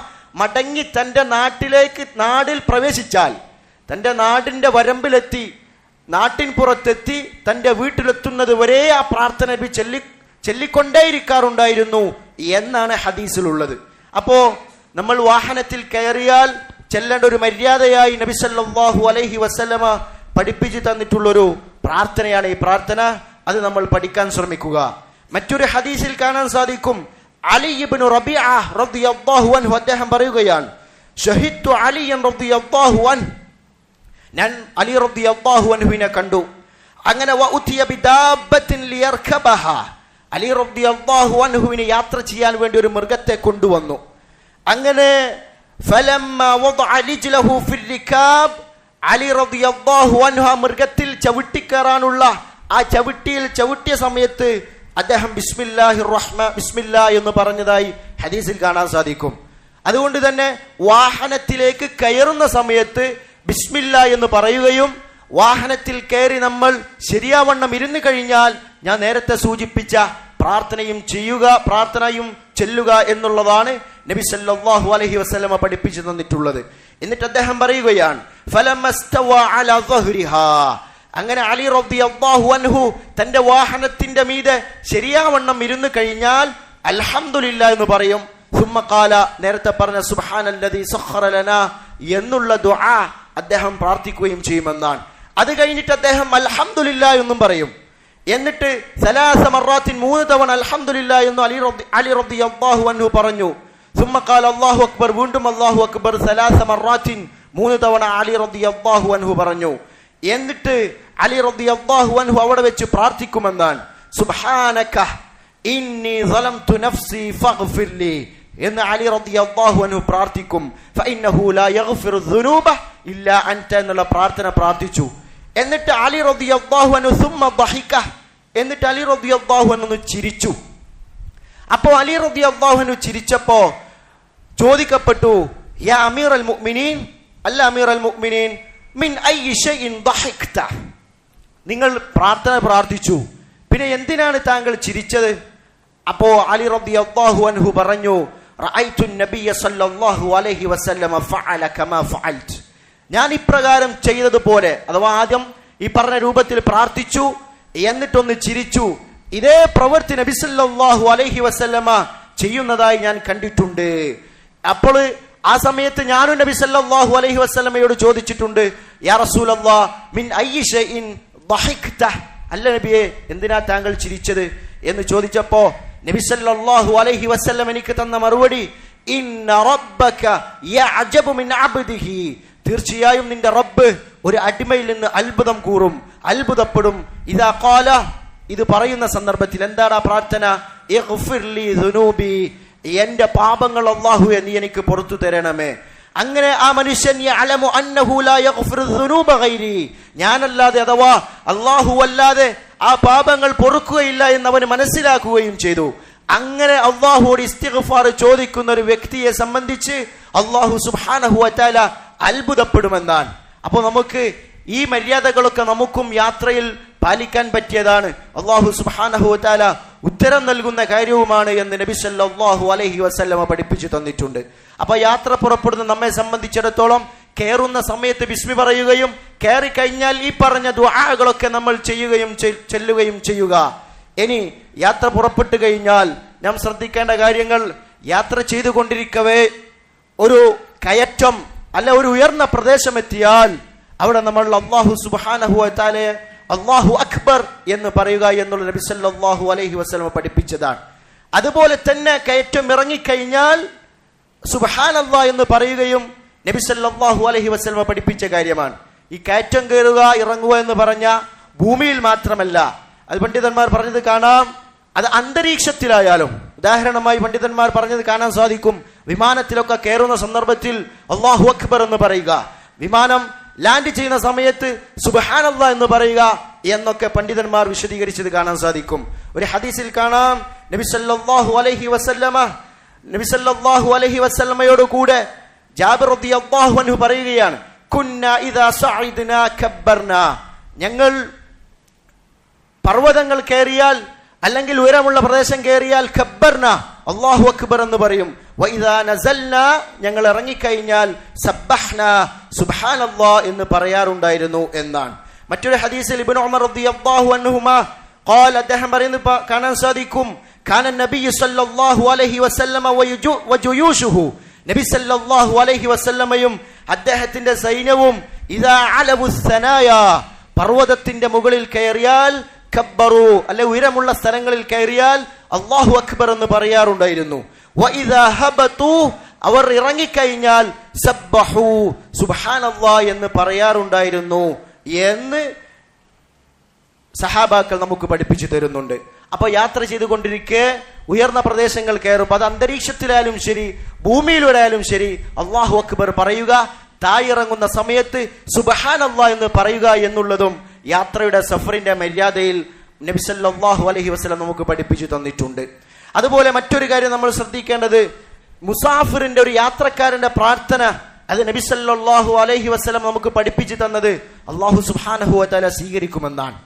Speaker 1: മടങ്ങി തന്റെ നാട്ടിൽ പ്രവേശിച്ചാൽ, തന്റെ നാടിന്റെ വരമ്പിലെത്തി, നാട്ടിൻ പുറത്തെത്തി തന്റെ വീട്ടിലെത്തുന്നത് വരെ ആ പ്രാർത്ഥന നബി ചൊല്ലിക്കൊണ്ടേയിരിക്കാറുണ്ടായിരുന്നു എന്നാണ് ഹദീസിലുള്ളത്. അപ്പോ നമ്മൾ വാഹനത്തിൽ കയറിയാൽ ചെല്ലേണ്ട ഒരു മര്യാദയായി നബി സല്ലല്ലാഹു അലൈഹി വസല്ലമ പഠിപ്പിച്ചു തന്നിട്ടുള്ളൊരു പ്രാർത്ഥനയാണ് ഈ പ്രാർത്ഥന. അത് നമ്മൾ പഠിക്കാൻ ശ്രമിക്കുക. മറ്റൊരു ഹദീസിൽ കാണാൻ സാധിക്കും, അലി ഇബ്നു റബീഅ റളിയല്ലാഹു അൻഹു അദ്ദേഹം പറയുകയാണ്, ഷഹിദ്തു അലിയൻ റളിയല്ലാഹു അൻഹു, ഞാൻ അലി റളിയല്ലാഹു അൻഹുവിനെ കണ്ടു. അങ്ങനെ വഉതിയ ബിദാബത്തിൻ ലിയർകബഹ, അലി റളിയല്ലാഹു അൻഹുവിനെ യാത്ര ചെയ്യാൻ വേണ്ടി ഒരു മൃഗത്തെ കൊണ്ടുവന്നു. അങ്ങനെ ഫലമ്മ വദഅ ലിജ്ലഹു ഫിൽ റികാബ്, അലി റളിയല്ലാഹു അൻഹു മൃഗത്തിൽ ചവിട്ടിക്കയറാനുള്ള ആ ചവിട്ടിയ സമയത്ത് അദ്ദേഹം ബിസ്മില്ലാ എന്ന് പറഞ്ഞതായി ഹദീസിൽ കാണാൻ സാധിക്കും. അതുകൊണ്ട് തന്നെ വാഹനത്തിലേക്ക് കയറുന്ന സമയത്ത് ബിസ്മില്ലാ എന്ന് പറയുകയും വാഹനത്തിൽ കയറി നമ്മൾ ശരിയാവണ്ണം ഇരുന്നു കഴിഞ്ഞാൽ ഞാൻ നേരത്തെ സൂചിപ്പിച്ച പ്രാർത്ഥനയും ചെല്ലുക എന്നുള്ളതാണ് നബി സല്ലല്ലാഹു അലൈഹി വസല്ലമ പഠിപ്പിച്ചു തന്നിട്ടുള്ളത്. എന്നിട്ട് അദ്ദേഹം പറയുകയാണ്, ഫലമസ്തവ അലാ ദഹ്രിഹാ, അങ്ങനെ അലി റളിയല്ലാഹു അൻഹു തന്റെ വാഹനത്തിന്റെ മീതെ ശരിയാവണ്ണം ഇരുന്നു കഴിഞ്ഞാൽ അൽഹംദുലില്ലാ എന്ന് പറയും. സുമ്മ ഖാല, നേരത്തെ പറഞ്ഞ സുബ്ഹാനല്ലദീ സഖറ ലനാ എന്നുള്ള ദുആ അദ്ദേഹം പ്രാർത്ഥിക്കുകയും ചെയ്യുമെന്നാണ്. അത് കഴിഞ്ഞിട്ട് അദ്ദേഹം അൽഹംദുലില്ലാ എന്നും പറയും. എന്നിട്ട് സലാസ മറാത്തിൻ 3 തവണ അൽഹംദുലില്ലാ എന്ന് അലി റളിയല്ലാഹു അൻഹു പറഞ്ഞു. സുമ്മ ഖാല അല്ലാഹു അക്ബർ, വീണ്ടും അല്ലാഹു അക്ബർ സലാസ മറാത്തിൻ 3 തവണ അലി റളിയല്ലാഹു അൻഹു പറഞ്ഞു. എന്നിട്ട് അലി റളിയല്ലാഹു അൻഹു അവിടെ വെച്ച് പ്രാർത്ഥിക്കുമെന്നാണ്, സുബ്ഹാനക ഇന്നി സലംതു നഫ്സി ഫഗ്ഫിർലി എന്ന് അലി റളിയല്ലാഹു അൻഹു പ്രാർത്ഥിക്കും. ഫഇന്നഹു ലാ യഗ്ഫിറു ദുനൂബ ഇല്ലാ അൻത എന്നുള്ള പ്രാർത്ഥന പ്രാർത്ഥിച്ചു. എന്നിട്ട് അലി റളിയല്ലാഹു അൻഹു സുമ്മ ദഹിക, എന്നിട്ട് അലി റളിയല്ലാഹു അൻഹു ചിരിച്ചു. അപ്പോൾ അലി റളിയല്ലാഹു അൻഹു ചിരിച്ചപ്പോ ചോദിക്കപ്പെട്ടു, യാ അമീറൽ മുഅ്മിനീൻ, അല്ല അമീറൽ മുഅ്മിനീൻ, മിൻ അയ്യി ഷൈഇൻ ദഹിക്ത, നിങ്ങൾ പ്രാർത്ഥിച്ചു, പിന്നെ എന്തിനാണ് താങ്കൾ ചിരിച്ചത്? അപ്പോ അലി റളിയല്ലാഹു അൻഹു പറഞ്ഞു, റഅയ്തു നബിയ സല്ലല്ലാഹു അലൈഹി വസല്ലമ ഫഅല കമാ ഫഅൽത്, ഞാൻ ഇപ്രകാരം ചെയ്തതുപോലെ, അഥവാ ആദ്യം ഈ പറഞ്ഞ രൂപത്തിൽ പ്രാർത്ഥിച്ചു എന്നിട്ടൊന്ന് ചിരിച്ചു, ഇതേ പ്രവൃത്തി നബി സല്ലല്ലാഹു അലൈഹി വസല്ലമ ചെയ്യുന്നതായി ഞാൻ കണ്ടിട്ടുണ്ട്. അപ്പോൾ ആ സമയത്ത് ഞാനും നബി സല്ലല്ലാഹു അലൈഹി വസല്ലമയോട് ചോദിച്ചിട്ടുണ്ട്, യാ റസൂലല്ലാഹ് മിൻ അയ്യി ഷൈഇൻ ദഹിക്ത, അല്ല നബിയെ എന്തിനാ താങ്കൾ ചിരിച്ചത് എന്ന് ചോദിച്ചപ്പോ നബി സല്ലല്ലാഹു അലൈഹി വസല്ലം എനിക്ക് തന്ന മറുപടി, ഇന്ന റബ്ബക യഅജബു മിൻ അബ്ദിഹി, തീർച്ചയായും നിന്റെ റബ്ബ് ഒരു അടിമയിൽ നിന്ന് അത്ഭുതപ്പെടും. ഇദാ ഖാല, ഇത് പറയുന്ന സന്ദർഭത്തിൽ എന്താണ് ആ പ്രാർത്ഥന? ഇഗ്ഫിർലി ദുനൂബി, എന്റെ പാപങ്ങൾ അല്ലാഹുവേ നീ എനിക്ക് പുറത്തു തരണമേ. അങ്ങനെ ആ മനുഷ്യൻ യഅലമു അന്നഹു ലാ യഗ്ഫിറു ദുനൂബ ഗൈരി, ഞാനല്ലാതെ അഥവാ അല്ലാഹു അല്ലാതെ ആ പാപങ്ങൾ പൊറുക്കുകയില്ല എന്ന് അവന് മനസ്സിലാക്കുകയും ചെയ്തു. അങ്ങനെ അല്ലാഹുവോട് ഇസ്തിഗ്ഫാർ ചോദിക്കുന്ന ഒരു വ്യക്തിയെ സംബന്ധിച്ച് അല്ലാഹു സുബ്ഹാനഹു വ തആല അത്ഭുതപ്പെടുമെന്നാണ്. അപ്പോൾ നമുക്ക് ഈ മര്യാദകളൊക്കെ നമുക്കും യാത്രയിൽ പാലിക്കാൻ പറ്റിയതാണ്. അല്ലാഹു സുബ്ഹാനഹു വ തആല ഉത്തരം നൽകുന്ന കാര്യവുമാണ് എന്ന് നബി സല്ലല്ലാഹു അലൈഹി വസല്ലമ പഠിപ്പിച്ചു തന്നിട്ടുണ്ട്. അപ്പൊ യാത്ര പുറപ്പെടുന്ന നമ്മെ സംബന്ധിച്ചിടത്തോളം കയറുന്ന സമയത്ത് ബിസ്മി പറയുകയും കയറി കഴിഞ്ഞാൽ ഈ പറഞ്ഞ ദുആകളൊക്കെ നമ്മൾ ചെയ്യുകയും ചെല്ലുകയും ചെയ്യുക. ഇനി യാത്ര പുറപ്പെട്ടു കഴിഞ്ഞാൽ നാം ശ്രദ്ധിക്കേണ്ട കാര്യങ്ങൾ, യാത്ര ചെയ്തുകൊണ്ടിരിക്കവേ ഒരു കയറ്റം അല്ല ഒരു ഉയർന്ന പ്രദേശം എത്തിയാൽ അവിടെ നമ്മൾ അല്ലാഹു സുബ്ഹാനഹു വ തആലയെ അല്ലാഹു അക്ബർ എന്ന് പറയുക എന്നുള്ള നബി സല്ലല്ലാഹു അലൈഹി വസല്ലം പഠിപ്പിച്ചതാണ്. അതുപോലെ തന്നെ കയറ്റം ഇറങ്ങിക്കഴിഞ്ഞാൽ സുബ്ഹാനല്ലാഹ് എന്ന് പറയുകയും നബി സല്ലല്ലാഹു അലൈഹി വസല്ലം പഠിപ്പിച്ച കാര്യമാണ്. ഈ കയറ്റം കയറുക ഇറങ്ങുക എന്ന് പറഞ്ഞ ഭൂമിയിൽ മാത്രമല്ല, അത് പണ്ഡിതന്മാർ പറഞ്ഞത് കാണാം, അത് അന്തരീക്ഷത്തിലായാലും. ഉദാഹരണമായി പണ്ഡിതന്മാർ പറഞ്ഞത് കാണാൻ സാധിക്കും, വിമാനത്തിലൊക്കെ കയറുന്ന സന്ദർഭത്തിൽ അല്ലാഹു അക്ബർ എന്ന് പറയുക, വിമാനം ലാൻഡ് ചെയ്യുന്ന സമയത്ത് സുബ്ഹാനല്ലാഹ് എന്ന് പറയുക എന്നൊക്കെ പണ്ഡിതന്മാർ വിശദീകരിച്ചത് കാണാൻ സാധിക്കും. ഒരു ഹദീസിൽ കാണാം, നബി സല്ലല്ലാഹു അലൈഹി വസല്ലമയോട് കൂടെ ജാബിർ റളിയല്ലാഹു അൻഹു പറയുകയാണ്, കുന്നാ ഇദാ സഅദ്നാ കബ്ബർനാ, ഞങ്ങൾ പർവ്വതങ്ങൾ കയറിയാൽ അല്ലെങ്കിൽ ഉയരമുള്ള പ്രദേശം കയറിയാൽ കബ്ബർന അല്ലാഹു അക്ബർ എന്ന് പറയും. വഇദാ നസൽനാ, ഞങ്ങൾ ഇറങ്ങിക്കഴിഞ്ഞാൽ സബ്ബഹ്നാ സുബ്ഹാനല്ലാഹ് എന്ന് പറയാറുണ്ടായിരുന്നു എന്നാണ്. മറ്റൊരു ഹദീസിൽ ഇബ്നു ഉമർ റളിയല്ലാഹു അൻഹുമാ ഖാല, അദ്ദേഹം പറയുന്നത് കാണാൻ സാധിക്കും, കാന നബി സല്ലല്ലാഹു അലൈഹി വസല്ലമ വജുയൂഷുഹു, നബി സല്ലല്ലാഹു അലൈഹി വസല്ലമയും അദ്ദേഹത്തിന്റെ സൈന്യവും ഇദാ അലവു സനായ, പർവ്വതത്തിന്റെ മുകളിൽ കയറിയാൽ കബ്ബറു, അല്ലെ ഉയരമുള്ള സ്ഥലങ്ങളിൽ കയറിയാൽ അല്ലാഹു അക്ബർ എന്ന് പറയാറുണ്ടായിരുന്നു. വഇദാ ഹബതു, അവർ ഇറങ്ങിക്കഴിഞ്ഞാൽ സബ്ബഹു സുബ്ഹാനല്ലാഹ് എന്ന് പറയാറുണ്ടായിരുന്നു എന്ന് സഹാബാക്കൾ നമുക്ക് പഠിപ്പിച്ചു തരുന്നുണ്ട്. അപ്പൊ യാത്ര ചെയ്തുകൊണ്ടിരിക്കെ ഉയർന്ന പ്രദേശങ്ങൾ കയറുമ്പോൾ അത് അന്തരീക്ഷത്തിലായാലും ശരി ഭൂമിയിലൂടെയാലും ശരി അല്ലാഹു അക്ബർ പറയുക, തായിറങ്ങുന്ന സമയത്ത് സുബ്ഹാനല്ലാഹ് എന്ന് പറയുക എന്നുള്ളതും യാത്രയുടെ സഫറിന്റെ മര്യാദയിൽ നബി സല്ലല്ലാഹു അലൈഹി വസല്ലം നമുക്ക് പഠിപ്പിച്ചു തന്നിട്ടുണ്ട്. അതുപോലെ മറ്റൊരു കാര്യം നമ്മൾ ശ്രദ്ധിക്കേണ്ടത്, മുസാഫിറിന്റെ ഒരു യാത്രക്കാരന്റെ പ്രാർത്ഥന, അത് നബി സല്ലല്ലാഹു അലൈഹി വസല്ലം നമുക്ക് പഠിപ്പിച്ചു തന്നത് അല്ലാഹു സുബ്ഹാനഹു വ തആല സ്വീകരിക്കുമെന്നാണ്.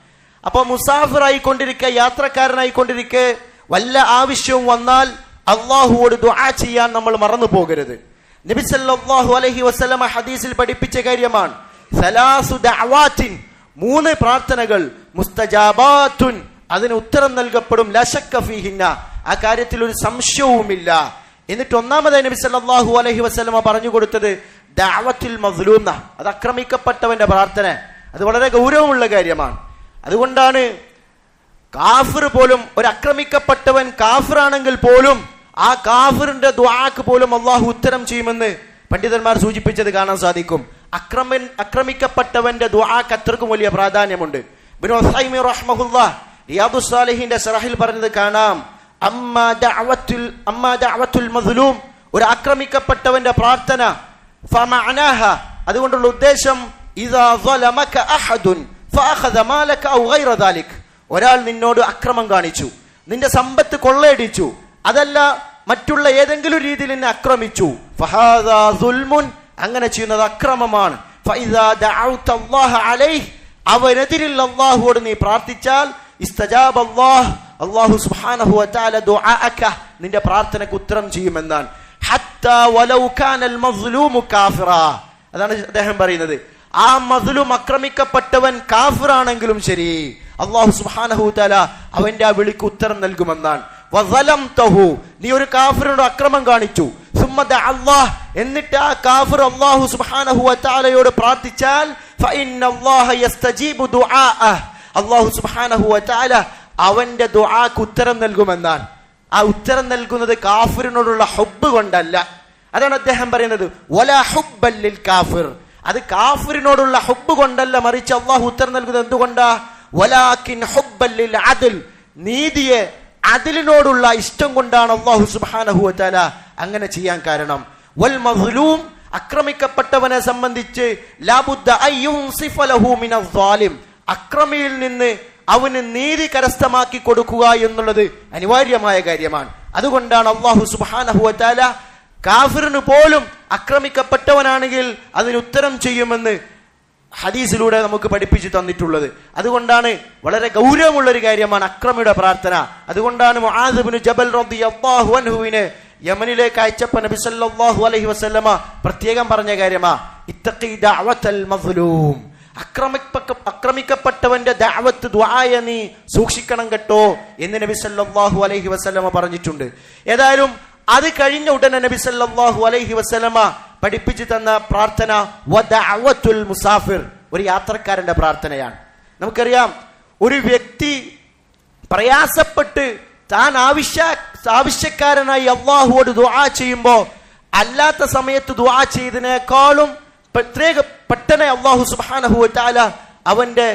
Speaker 1: അപ്പൊ മുസാഫിറായിക്കൊണ്ടിരിക്കെ, യാത്രക്കാരനായിക്കൊണ്ടിരിക്കെ വല്ല ആവശ്യവും വന്നാൽ അല്ലാഹുവോട് ദുആ ചെയ്യാൻ നമ്മൾ മറന്നു പോകരുത്. നബി സല്ലല്ലാഹു അലൈഹി വസല്ലം ഹദീസിൽ പഠിപ്പിച്ച കാര്യമാണ്, സലാസു ദഅവാത്തിൻ, 3 പ്രാർത്ഥനകൾ, മുസ്തജാബാത്തുൻ, അതിന് ഉത്തരം നൽകപ്പെടും, ലാ ശക്ക ഫീഹിന്ന, ആ കാര്യത്തിൽ ഒരു സംശയവുമില്ല. എന്നിട്ട് ഒന്നാമതായി നബി സല്ലല്ലാഹു അലൈഹി വസല്ലമ പറഞ്ഞു കൊടുത്തത് ദഅവത്തുൽ മസ്ലൂം, അത് ആക്രമിക്കപ്പെട്ടവന്റെ പ്രാർത്ഥന. അത് വളരെ ഗൗരവമുള്ള കാര്യമാണ്. അതുകൊണ്ടാണ് കാഫിർ പോലും, ഒരു ആക്രമിക്കപ്പെട്ടവൻ കാഫിറാണെങ്കിൽ പോലും ആ കാഫിറിന്റെ ദുആക്ക് പോലും അല്ലാഹു ഉത്തരം ചെയ്യുമെന്ന് പണ്ഡിതന്മാർ സൂചിപ്പിച്ചത് കാണാൻ സാധിക്കും. ആക്രമിക്കപ്പെട്ടവന്റെ ദുആക്ക് അത്രക്കും വലിയ പ്രാധാന്യമുണ്ട്. ഇബ്നു ഉസൈമീൻ റഹ്മഹുല്ലാഹ് റിയാദുസ് സാലിഹീന്റെ ശറഹിൽ പറഞ്ഞത് കാണാം, അമ്മാ ദഅവത്തുൽ മസ്ലൂം, ഒരു ആക്രമിക്കപ്പെട്ടവന്റെ പ്രാർത്ഥന, ഫമഅനാഹ, അതുകൊണ്ടുള്ള ഉദ്ദേശം, ഇദാ സലമക അഹദുൻ ഫഅഖദ മാലക ഔ ഗൈറ ദാലിക്, ഒരാൾ നിന്നോട് അക്രമം കാണിച്ചു, നിന്റെ സമ്പത്ത് കൊള്ളയടിച്ചു, അതല്ല മറ്റുള്ള ഏതെങ്കിലും രീതിയിൽ നിന്നെ ആക്രമിച്ചു, ഫഹാദാ സുൽമുൻ, അങ്ങനെ ചെയ്യുന്നത് അക്രമമാണ്. ഫഇദാ ദഅൗത അല്ലാഹ അലൈഹി, അവനെതിരിൽ അല്ലാഹുവോട് നീ പ്രാർത്ഥിച്ചാൽ, ഇസ്തജാബ അല്ലാഹ്, അല്ലാഹു സുബ്ഹാനഹു വ തആല ദുആഅക, നിന്റെ പ്രാർത്ഥനയ്ക്ക് ഉത്തരം ചെയ്യുമെന്നാണ്. ഹത്താ വലൗ കാനൽ മസ്ലൂമു കാഫിറാ, അതാണ് അദ്ദേഹം പറയുന്നത്, ആ മസ്ലൂം ആക്രമിക്കപ്പെട്ടവൻ കാഫിറാണെങ്കിലും ശരി അല്ലാഹു സുബ്ഹാനഹു വ തആല അവന്റെ ആ വിളിക്ക് ഉത്തരം നൽകുമെന്നാണ്. വസലംതഹു, നീ ഒരു കാഫിറിനോട് അക്രമം കാണിച്ചു, സുമ്മദ അല്ലാഹ്, എന്നിട്ട് ആ കാഫിർ അല്ലാഹു സുബ്ഹാനഹു വ തആലയോട് പ്രാർത്ഥിച്ചാൽ, ഫഇന്നല്ലാഹ യസ്തജീബു ദുആഅഹ്, അല്ലാഹു സുബ്ഹാനഹു വ തആല അവന്റെ ദുആക്ക് ഉത്തരം നൽകുമെന്നാണ്. ആ ഉത്തരം നൽകുന്നത് കാഫിറിനോടുള്ള ഹുബ്ബ് കൊണ്ടല്ല. അതാണ് അദ്ദേഹം പറയുന്നത്, വലാ ഹുബ്ബൻ ലിൽ കാഫിർ, അത് കാഫിറിനോടുള്ള ഹുബ്ബ് കൊണ്ടല്ല, മറിച്ച് അല്ലാഹു ഉത്തരം നൽകുന്നത് എന്തുകൊണ്ടാ, വലാകിൻ ഹുബ്ബൻ ലിൽ അദ്ൽ, നീതിയെ അതിലിനോടുള്ള ഇഷ്ടം കൊണ്ടാണ് അല്ലാഹു സുബ്ഹാനഹു വ തആല അങ്ങനെ ചെയ്യാൻ കാരണം. വൽ മദ്ലൂം, അക്രമിക്കപ്പെട്ടവനെ സംബന്ധിച്ച് ലാബുദ്ദ അയ്യുൻസിഫ ലഹു മിനൽ സാലിം, അക്രമിയിൽ നിന്ന് അവന് നീതി കരസ്ഥമാക്കി കൊടുക്കുക എന്നുള്ളത് അനിവാര്യമായ കാര്യമാണ്. അതുകൊണ്ടാണ് അല്ലാഹു സുബ്ഹാനഹു വ തആല കാഫിറിന് പോലും ആക്രമിക്കപ്പെട്ടവനാണെങ്കിൽ അതിന് ഉത്തരം ചെയ്യുമെന്ന് ഹദീസിലൂടെ നമുക്ക് പഠിപ്പിച്ചു തന്നിട്ടുള്ളത്. അതുകൊണ്ടാണ് വളരെ ഗൗരവമുള്ള ഒരു കാര്യമാണ് അക്രമിയുടെ പ്രാർത്ഥന. അതുകൊണ്ടാണ് മുആദ് ഇബ്നു ജബൽ റളിയല്ലാഹു അൻഹുവിനെ യമനിലേക്ക് അയച്ചപ്പോൾ നബി സല്ലല്ലാഹു അലൈഹി വസല്ലമ പ്രത്യേകം പറഞ്ഞ കാര്യമാ ഇത്തഖി ദഅവത്തൽ മദ്ലൂം, അക്രമിക്കപ്പെട്ടവന്റെ ദഅവത്ത് ദുആയ നീ സൂക്ഷിക്കണം കേട്ടോ എന്ന് നബി സല്ലല്ലാഹു അലൈഹി വസല്ലമ പറഞ്ഞിട്ടുണ്ട്. ഏതായാലും അത് കഴിഞ്ഞ ഉടനെ നബി സല്ലല്ലാഹു അലൈഹി വസല്ലമ പഠിപ്പിച്ചു തന്ന പ്രാർത്ഥന വദഅവത്തുൽ മുസാഫിർ, ഒരു യാത്രക്കാരന്റെ പ്രാർത്ഥനയാണ്. നമുക്കറിയാം, ഒരു വ്യക്തി പ്രയാസപ്പെട്ട് താൻ ആവശ്യക്കാരനായി അല്ലാഹുവോട് ദുആ ചെയ്യുമ്പോൾ അല്ലാത്ത സമയത്ത് ദുആ ചെയ്തതിനേക്കാളും പെട്ടെന്ന് അല്ലാഹു സുബ്ഹാനഹു വ തആല അവന്റെ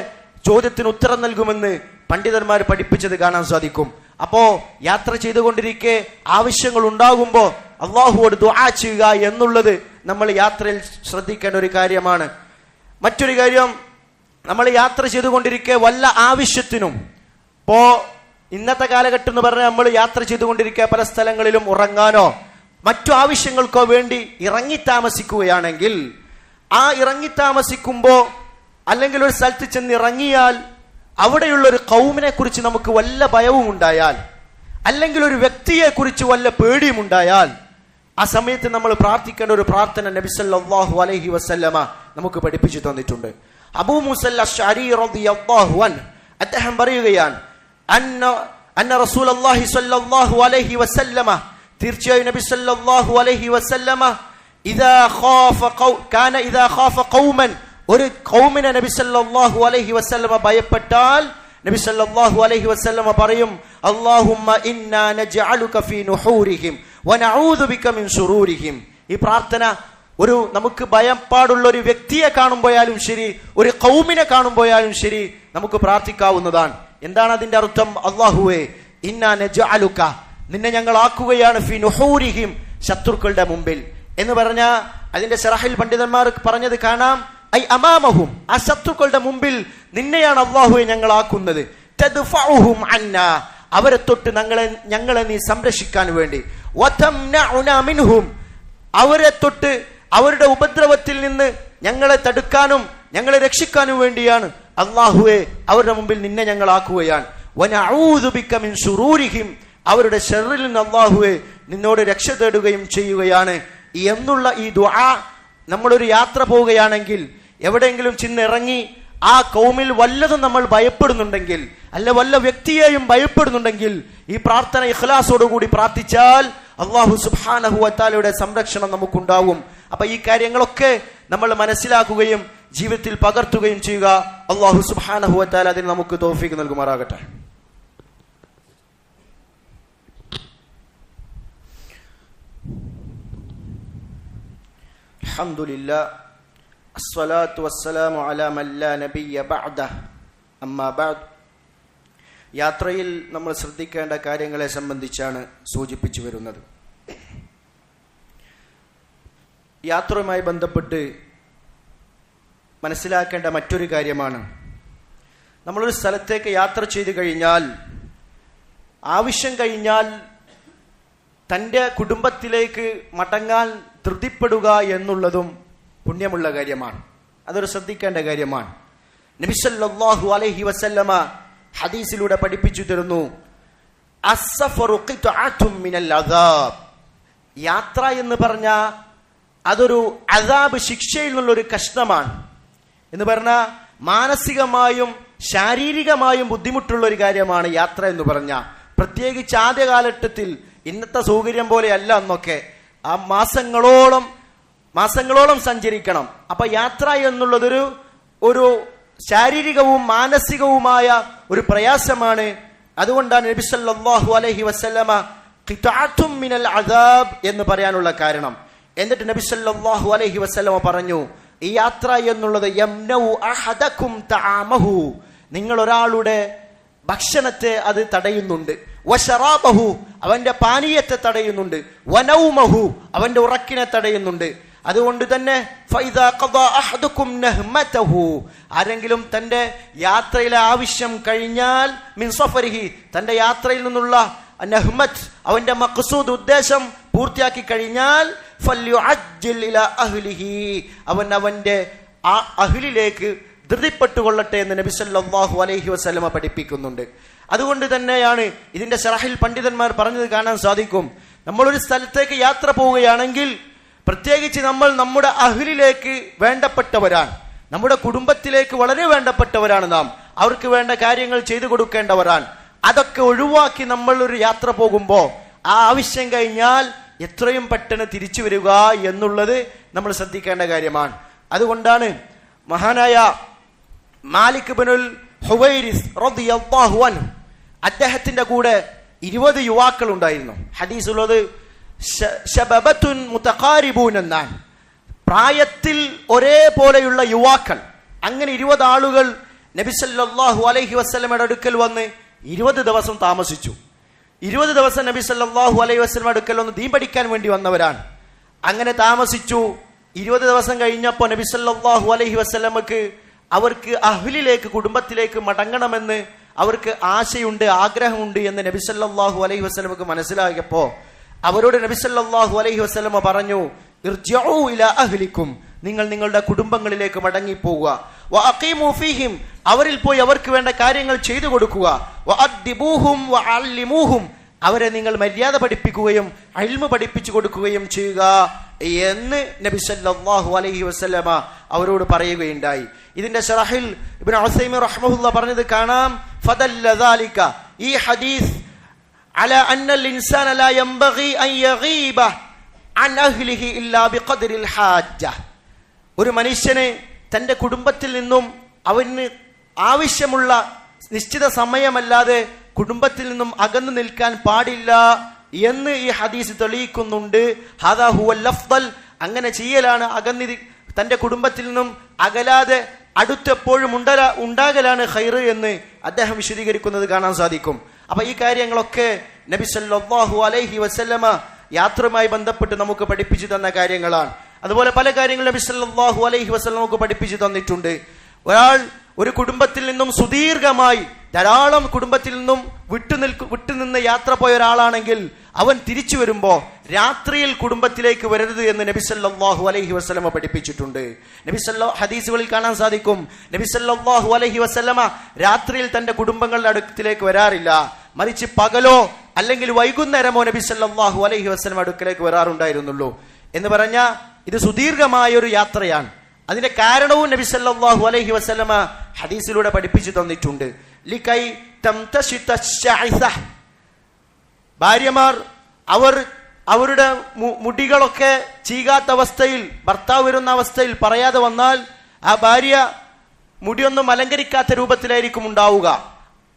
Speaker 1: ചോദ്യത്തിന് ഉത്തരം നൽകുമെന്ന് പണ്ഡിതന്മാർ പഠിപ്പിച്ചത് കാണാൻ സാധിക്കും. അപ്പോ യാത്ര ചെയ്തുകൊണ്ടിരിക്കെ ആവശ്യങ്ങൾ ഉണ്ടാകുമ്പോ അല്ലാഹുവോട് ദുആ ചെയ്യുക എന്നുള്ളത് നമ്മൾ യാത്രയിൽ ശ്രദ്ധിക്കേണ്ട ഒരു കാര്യമാണ്. മറ്റൊരു കാര്യം, നമ്മൾ യാത്ര ചെയ്തുകൊണ്ടിരിക്കെ വല്ല ആവശ്യത്തിനും, ഇപ്പോ ഇന്നത്തെ കാലഘട്ടം എന്ന് പറഞ്ഞാൽ നമ്മൾ യാത്ര ചെയ്തുകൊണ്ടിരിക്കുക പല സ്ഥലങ്ങളിലും ഉറങ്ങാനോ മറ്റു ആവശ്യങ്ങൾക്കോ വേണ്ടി ഇറങ്ങി താമസിക്കുകയാണെങ്കിൽ, ആ ഇറങ്ങി താമസിക്കുമ്പോ അല്ലെങ്കിൽ ഒരു സ്ഥലത്ത് ചെന്ന് ഇറങ്ങിയാൽ അവിടെയുള്ള ഒരു ഖൗമിനെ കുറിച്ച് നമുക്ക് വല്ല ഭയവും ഉണ്ടായാൽ, അല്ലെങ്കിൽ ഒരു വ്യക്തിയെ കുറിച്ച് വല്ല പേടിയും ഉണ്ടായാൽ, ആ സമയത്ത് നമ്മൾ പ്രാർത്ഥിക്കേണ്ട ഒരു പ്രാർത്ഥന നബി സല്ലല്ലാഹു അലൈഹി വസല്ലമ നമുക്ക് പഠിപ്പിച്ചു തന്നിട്ടുണ്ട്. അബൂ മൂസൽ അശ്അരി റളിയല്ലാഹു അൻഹു അദ്ദേഹം പറയുകയാണ്, അന്ന റസൂലുള്ളാഹി സ്വല്ലല്ലാഹു അലൈഹി വസല്ലമ, തീർച്ചയായും നബി സല്ലല്ലാഹു അലൈഹി വസല്ലമ ഇദാ ഖാഫ ഖൗമൻ, ഒരു ഖൗമിനെ നബി സല്ലല്ലാഹു അലൈഹി വസല്ലമ ഭയപ്പെട്ടാൽ നബി സല്ലല്ലാഹു അലൈഹി വസല്ലമ പറയും, അല്ലാഹുമ്മ ഇന്നാ നജ്അലുക ഫീ നുഹൂരിഹിം വനഊദു ബിക മിൻ ശുറൂരിഹിം. ഈ പ്രാർത്ഥന ഒരു നമുക്ക് ഭയപ്പാടുള്ള ഒരു വ്യക്തിയെ കാണുമ്പോയാലും ശരി, ഒരു ഖൗമിനെ കാണുമ്പോയാലും ശരി നമുക്ക് പ്രാർത്ഥിക്കാവുന്നതാണ്. എന്താണ് അതിന്റെ അർത്ഥം? അല്ലാഹുവേ ഇന്നാ നജ്അലുക, നിന്നെ ഞങ്ങൾ ആക്കുകയാണ് ഫീ നുഹൂരിഹിം, ശത്രുക്കളുടെ മുമ്പിൽ എന്ന് പറഞ്ഞ അതിന്റെ ശറഹിൽ പണ്ഡിതന്മാർ പറഞ്ഞത് കാണാം, ഐ അമാമഹും, ആ ശത്രുക്കളുടെ മുമ്പിൽ നിന്നെയാണ് അല്ലാഹുവേ ഞങ്ങൾ ആക്കുന്നത്. തദ്ഫഉഹും അന്നാ, അവരെ തൊട്ട് ഞങ്ങളെ നീ സംരക്ഷിക്കാൻ വേണ്ടി. വതംനഉനാ മിൻഹും, അവരെ തൊട്ട് അവരുടെ ഉപദ്രവത്തിൽ നിന്ന് ഞങ്ങളെ തടുക്കാനും ഞങ്ങളെ രക്ഷിക്കാനും വേണ്ടിയാണ് അല്ലാഹുവേ അവരുടെ മുമ്പിൽ നിന്നെ ഞങ്ങൾ ആക്കുകയാണ്. വനഊദു ബിക മിൻ ശുറൂരിഹിം, അവരുടെ ശർറിൽ നിന്ന് അല്ലാഹുവേ നിന്നോട് രക്ഷ തേടുകയും ചെയ്യുകയാണ് എന്നുള്ള ഈ ദുആ നമ്മളൊരു യാത്ര പോവുകയാണെങ്കിൽ, എവിടെയെങ്കിലും ചെന്നിറങ്ങി ആ ഖൗമിൽ വല്ലതും നമ്മൾ ഭയപ്പെടുന്നുണ്ടെങ്കിൽ, അല്ല വല്ല വ്യക്തിയെയും ഭയപ്പെടുന്നുണ്ടെങ്കിൽ, ഈ പ്രാർത്ഥന ഇഖ്ലാസോടുകൂടി പ്രാർത്ഥിച്ചാൽ അല്ലാഹു സുബ്ഹാനഹു വ തആലയുടെ സംരക്ഷണം നമുക്കുണ്ടാവും. അപ്പൊ ഈ കാര്യങ്ങളൊക്കെ നമ്മൾ മനസ്സിലാക്കുകയും ജീവിതത്തിൽ പകർത്തുകയും ചെയ്യുക. അല്ലാഹു സുബ്ഹാനഹു വ തആല അതിന് നമുക്ക് തൗഫീഖ് നൽകുമാറാകട്ടെ. അൽഹംദുലില്ലാഹ് അസ്സലാത്തു വസ്സലാമു അലാ മൻ ലാ നബിയ്യ ബഅദഹ്, അമ്മാ ബഅദ്. യാത്രയിൽ നമ്മൾ ശ്രദ്ധിക്കേണ്ട കാര്യങ്ങളെ സംബന്ധിച്ചാണ് സൂചിപ്പിച്ചു വരുന്നത്. യാത്രയുമായി ബന്ധപ്പെട്ട് മനസ്സിലാക്കേണ്ട മറ്റൊരു കാര്യമാണ്, നമ്മളൊരു സ്ഥലത്തേക്ക് യാത്ര ചെയ്തു കഴിഞ്ഞാൽ, ആവശ്യം കഴിഞ്ഞാൽ തൻ്റെ കുടുംബത്തിലേക്ക് മടങ്ങാൻ ധൃതിപ്പെടുക എന്നുള്ളതും പുണ്യമുള്ള കാര്യമാണ്. അതൊരു ശ്രദ്ധിക്കേണ്ട കാര്യമാണ്. നബി സല്ലല്ലാഹു അലൈഹി വസല്ലമ ഹദീസിലൂടെ പഠിപ്പിച്ചു തരുന്നു, അസ്സഫറു ഖിത്അത്തും മിനൽ അദാബ്, യാത്ര എന്ന് പറഞ്ഞ അതൊരു അദാബ്, ശിക്ഷയിൽ നിന്നുള്ളൊരു കഷ്ണമാണ് എന്ന് പറഞ്ഞാൽ മാനസികമായും ശാരീരികമായും ബുദ്ധിമുട്ടുള്ള ഒരു കാര്യമാണ് യാത്ര എന്ന് പറഞ്ഞ. പ്രത്യേകിച്ച് ആദ്യ കാലഘട്ടത്തിൽ ഇന്നത്തെ സൗകര്യം പോലെയല്ല അന്നൊക്കെ. ആ മാസങ്ങളോളം സഞ്ചരിക്കണം. അപ്പൊ യാത്ര എന്നുള്ളതൊരു ശാരീരികവും മാനസികവുമായ ഒരു പ്രയാസമാണ്. അതുകൊണ്ടാണ് നബി സല്ലല്ലാഹു അലൈഹി വസല്ലമ ഖിത്അത്തും മിനൽ അദാബ് എന്ന് പറയാനുള്ള കാരണം. എന്നിട്ട് നബി സല്ലല്ലാഹു അലൈഹി വസല്ലമ പറഞ്ഞു, ഈ യാത്ര എന്നുള്ളത് യംനഉ അഹദകും തആമഹു, നിങ്ങൾ ഒരാളുടെ ഭക്ഷണത്തെ അത് തടയുന്നുണ്ട്. വശറാബഹു, അവന്റെ പാനീയത്തെ തടയുന്നുണ്ട്. വനൗമഹു, അവന്റെ ഉറക്കിനെ തടയുന്നുണ്ട്. അതുകൊണ്ട് തന്നെ ഫൈദാ ഖദാ അഹദുകും നഹ്മതഹു, ആരെങ്കിലും തന്റെ യാത്രയിലെ ആവശ്യം കഴിഞ്ഞാൽ മിൻ സഫരിഹി, തന്റെ യാത്രയിൽ നിന്നുള്ള നഹ്മത്ത്, അവന്റെ മഖ്സൂദ്, ഉദ്ദേശം പൂർത്തിയാക്കി കഴിഞ്ഞാൽ ഫല്യുഅജ്ജിൽ ഇലാ അഹ്ലിഹി, അവൻ അവന്റെ ആ അഹ്ലിലേക്ക് ധൃതിപ്പെട്ടുകൊള്ളട്ടെ എന്ന് നബി സല്ലല്ലാഹു അലൈഹി വസല്ലമ പഠിപ്പിക്കുന്നുണ്ട്. അതുകൊണ്ട് തന്നെയാണ് ഇതിന്റെ ശറഹിൽ പണ്ഡിതന്മാർ പറഞ്ഞത് കാണാൻ സാധിക്കും. നമ്മളൊരു സ്ഥലത്തേക്ക് യാത്ര പോവുകയാണെങ്കിൽ പ്രത്യേകിച്ച് നമ്മൾ നമ്മുടെ അഹ്ലിലേക്ക് വേണ്ടപ്പെട്ടവരാണ്, നമ്മുടെ കുടുംബത്തിലേക്ക് വളരെ വേണ്ടപ്പെട്ടവരാണ് നാം. അവർക്ക് വേണ്ട കാര്യങ്ങൾ ചെയ്തു കൊടുക്കേണ്ടവരാണ്. അതൊക്കെ ഒഴിവാക്കി നമ്മൾ ഒരു യാത്ര പോകുമ്പോൾ ആ ആവശ്യം കഴിഞ്ഞാൽ എത്രയും പെട്ടെന്ന് തിരിച്ചു വരിക എന്നുള്ളത് നമ്മൾ ശ്രദ്ധിക്കേണ്ട കാര്യമാണ്. അതുകൊണ്ടാണ് മഹാനായ മാലിക് ഇബ്നുൽ ഹുവൈരിസ് റളിയല്ലാഹു അൻഹു, അദ്ദേഹത്തിന്റെ കൂടെ 20 യുവാക്കൾ ഉണ്ടായിരുന്നു. ഹദീസുള്ളത് ശബബത്തുൻ മുതഖാരിബൂൻ എന്നാണ്, പ്രായത്തിൽ ഒരേപോലെയുള്ള യുവാക്കൾ. അങ്ങനെ 20 ആളുകൾ നബി സല്ലല്ലാഹു അലൈഹി വസല്ലമയുടെ അടുക്കൽ വന്ന് 20 ദിവസം താമസിച്ചു. 20 ദിവസം നബി സല്ലല്ലാഹു അലൈഹി വസല്ലമയുടെ അടുക്കൽ വന്ന് ദീൻ പഠിക്കാൻ വേണ്ടി വന്നവരാണ്. അങ്ങനെ താമസിച്ചു. 20 ദിവസം കഴിഞ്ഞപ്പോൾ നബി സല്ലല്ലാഹു അലൈഹി വസല്ലമക്ക് അവർക്ക് അഹ്ലിലേക്ക്, കുടുംബത്തിലേക്ക് മടങ്ങണമെന്ന് അവർക്ക് ആശയുണ്ട്, ആഗ്രഹമുണ്ട് എന്ന് നബി സല്ലല്ലാഹു അലൈഹി വസല്ലമക്ക് മനസ്സിലായപ്പോ അവരോട് നബി സല്ലല്ലാഹു അലൈഹി വസല്ലമ പറഞ്ഞു, ഇർജിഉ ഇലാ അഹ്ലിക്കും, നിങ്ങൾ നിങ്ങളുടെ കുടുംബങ്ങളിലേക്ക് മടങ്ങിപ്പോവുക. വഅഖീമു ഫീഹിം, അവരിൽ പോയി അവർക്ക് വേണ്ട കാര്യങ്ങൾ ചെയ്തു കൊടുക്കുക. വഅദ്ദിബൂഹും വഅല്ലിമൂഹും, അവരെ നിങ്ങൾ മര്യാദ പഠിപ്പിക്കുകയും ഇൽമു പഠിപ്പിച്ചു കൊടുക്കുകയും ചെയ്യുക എന്ന് നബി സല്ലല്ലാഹു അലൈഹി വസല്ലമ അവരോട് പറയുകയുണ്ടായി. ഇതിന്റെ ശറഹിൽ ഇബ്നു ഉസൈമീൻ റഹ്മഹുല്ലാഹ് പറഞ്ഞത് കാണാം, ഫദല്ല ദാലിക, ഈ ഹദീസ് അലാ അന്നൽ ഇൻസാന ലാ യംബഗി അൻ യഗീബ അൻ അഹ്ലിഹി ഇല്ലാ ബിഖദ്രിൽ ഹാജ്ജ, ഒരു മനുഷ്യനെ തന്റെ കുടുംബത്തിൽ നിന്നും അവന് ആവശ്യമുള്ള നിശ്ചിത സമയമല്ലാതെ കുടുംബത്തിൽ നിന്നും അകന്നു നിൽക്കാൻ പാടില്ല എന്ന് ഈ ഹദീസ് തെളിയിക്കുന്നുണ്ട്. ഹാദാ ഹുവൽ അഫ്ദൽ, അങ്ങനെ ചെയ്യലാണ്, തന്റെ കുടുംബത്തിൽ നിന്നും അകലാതെ അടുത്തെപ്പോഴും ഉണ്ടാകലാണ് ഖൈർ എന്ന് അദ്ദേഹം വിശദീകരിക്കുന്നത് കാണാൻ സാധിക്കും. അപ്പൊ ഈ കാര്യങ്ങളൊക്കെ നബി സല്ലല്ലാഹു അലൈഹി വസല്ലമ യാത്രയുമായി ബന്ധപ്പെട്ട് നമുക്ക് പഠിപ്പിച്ചു തന്ന കാര്യങ്ങളാണ്. അതുപോലെ പല കാര്യങ്ങളും നബി സല്ലല്ലാഹു അലൈഹി വസല്ലം നമുക്ക് പഠിപ്പിച്ചു തന്നിട്ടുണ്ട്. ഒരാൾ ഒരു കുടുംബത്തിൽ നിന്നും സുദീർഘമായി ധാരാളം കുടുംബത്തിൽ നിന്നും വിട്ടുനിന്ന് യാത്ര പോയ ഒരാളാണെങ്കിൽ അവൻ തിരിച്ചു വരുമ്പോ രാത്രിയിൽ കുടുംബത്തിലേക്ക് വരരുത് എന്ന് നബി സല്ലല്ലാഹു അലൈഹി വസല്ലമ പഠിപ്പിച്ചിട്ടുണ്ട്. ഹദീസുകളിൽ കാണാൻ സാധിക്കും, നബി സല്ലല്ലാഹു അലൈഹി വസല്ലമ രാത്രിയിൽ തന്റെ കുടുംബങ്ങളുടെ അടുക്കിലേക്ക് വരാറില്ല, മറിച്ച് പകലോ അല്ലെങ്കിൽ വൈകുന്നേരമോ നബി സല്ലല്ലാഹു അലൈഹി വസല്ലമ അടുക്കിലേക്ക് വരാറുണ്ടായിരുന്നുള്ളൂ. എന്ന് പറഞ്ഞ ഇത് സുദീർഘമായ ഒരു യാത്രയാണ്. അതിന്റെ കാരണവും നബി സല്ലല്ലാഹു അലൈഹി വസല്ലമ ഹദീസിലൂടെ പഠിപ്പിച്ചു തന്നിട്ടുണ്ട്. ലികൈ തംതശിത ശൈസ, ഭാര്യമാർ അവരുടെ മുടികളൊക്കെ ചീകാത്ത അവസ്ഥയിൽ, ഭർത്താവ് വരുന്ന അവസ്ഥയിൽ പറയാതെ വന്നാൽ ആ ഭാര്യ മുടിയൊന്നും അലങ്കരിക്കാത്ത രൂപത്തിലായിരിക്കും ഉണ്ടാവുക.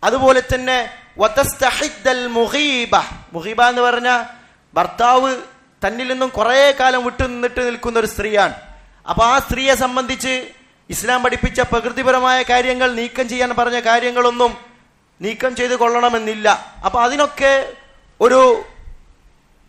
Speaker 1: അതുപോലെ തന്നെ മുഗീബ എന്ന് പറഞ്ഞ ഭർത്താവ് തന്നിൽ നിന്നും കുറെ കാലം വിട്ടു നിൽക്കുന്ന ഒരു സ്ത്രീയാണ്. അപ്പൊ ആ സ്ത്രീയെ സംബന്ധിച്ച് ഇസ്ലാം പഠിപ്പിച്ച പ്രകൃതിപരമായ കാര്യങ്ങൾ നീക്കം ചെയ്യാൻ പറഞ്ഞ കാര്യങ്ങളൊന്നും നീക്കം ചെയ്ത് കൊള്ളണമെന്നില്ല. അപ്പൊ അതിനൊക്കെ ഒരു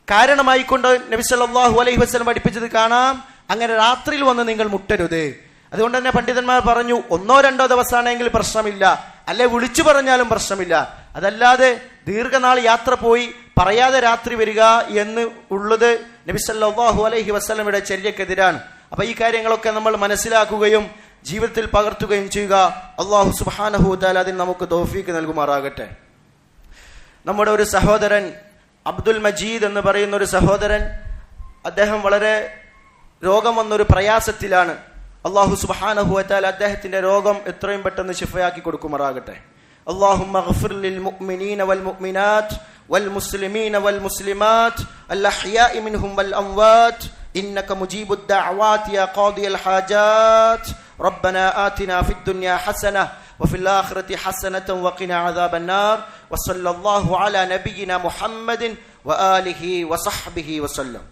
Speaker 1: കാരണമായിക്കൊണ്ട് നബി സല്ലല്ലാഹു അലൈഹി വസല്ലം പഠിപ്പിച്ചത് കാണാം, അങ്ങനെ രാത്രിയിൽ വന്ന് നിങ്ങൾ മുട്ടരുത്. അതുകൊണ്ട് തന്നെ പണ്ഡിതന്മാർ പറഞ്ഞു, 1-2 ദിവസമാണെങ്കിൽ പ്രശ്നമില്ല, അല്ലെ വിളിച്ചു പറഞ്ഞാലും പ്രശ്നമില്ല. അതല്ലാതെ ദീർഘനാൾ യാത്ര പോയി പറയാതെ രാത്രി വരിക എന്ന് ഉള്ളത് നബി സല്ലല്ലാഹു അലൈഹി വസല്ലമയുടെ ചര്യക്കെതിരാണ്. അപ്പൊ ഈ കാര്യങ്ങളൊക്കെ നമ്മൾ മനസ്സിലാക്കുകയും ജീവിതത്തിൽ പകർത്തുകയും ചെയ്യുക. അല്ലാഹു സുബ്ഹാനഹു വ തആല അതിന് നമുക്ക് തൗഫീഖ് നൽകുമാറാകട്ടെ. നമ്മുടെ ഒരു സഹോദരൻ അബ്ദുൽ മജീദ് എന്ന് പറയുന്ന ഒരു സഹോദരൻ, അദ്ദേഹം വളരെ രോഗം വന്നൊരു പ്രയാസത്തിലാണ്. അല്ലാഹു സുബ്ഹാനഹു വ തആല അദ്ദേഹത്തിന്റെ രോഗം എത്രയും പെട്ടെന്ന് ശിഫയാക്കി കൊടുക്കുമാറാകട്ടെ. اللهم اغفر للمؤمنين والمؤمنات والمسلمين والمسلمات الأحياء منهم والأموات إنك مجيب الدعوات يا قاضي الحاجات. ربنا آتنا في الدنيا حسنة وفي الآخرة حسنة وقنا عذاب النار. وصلى الله على نبينا محمد وآله وصحبه وسلم.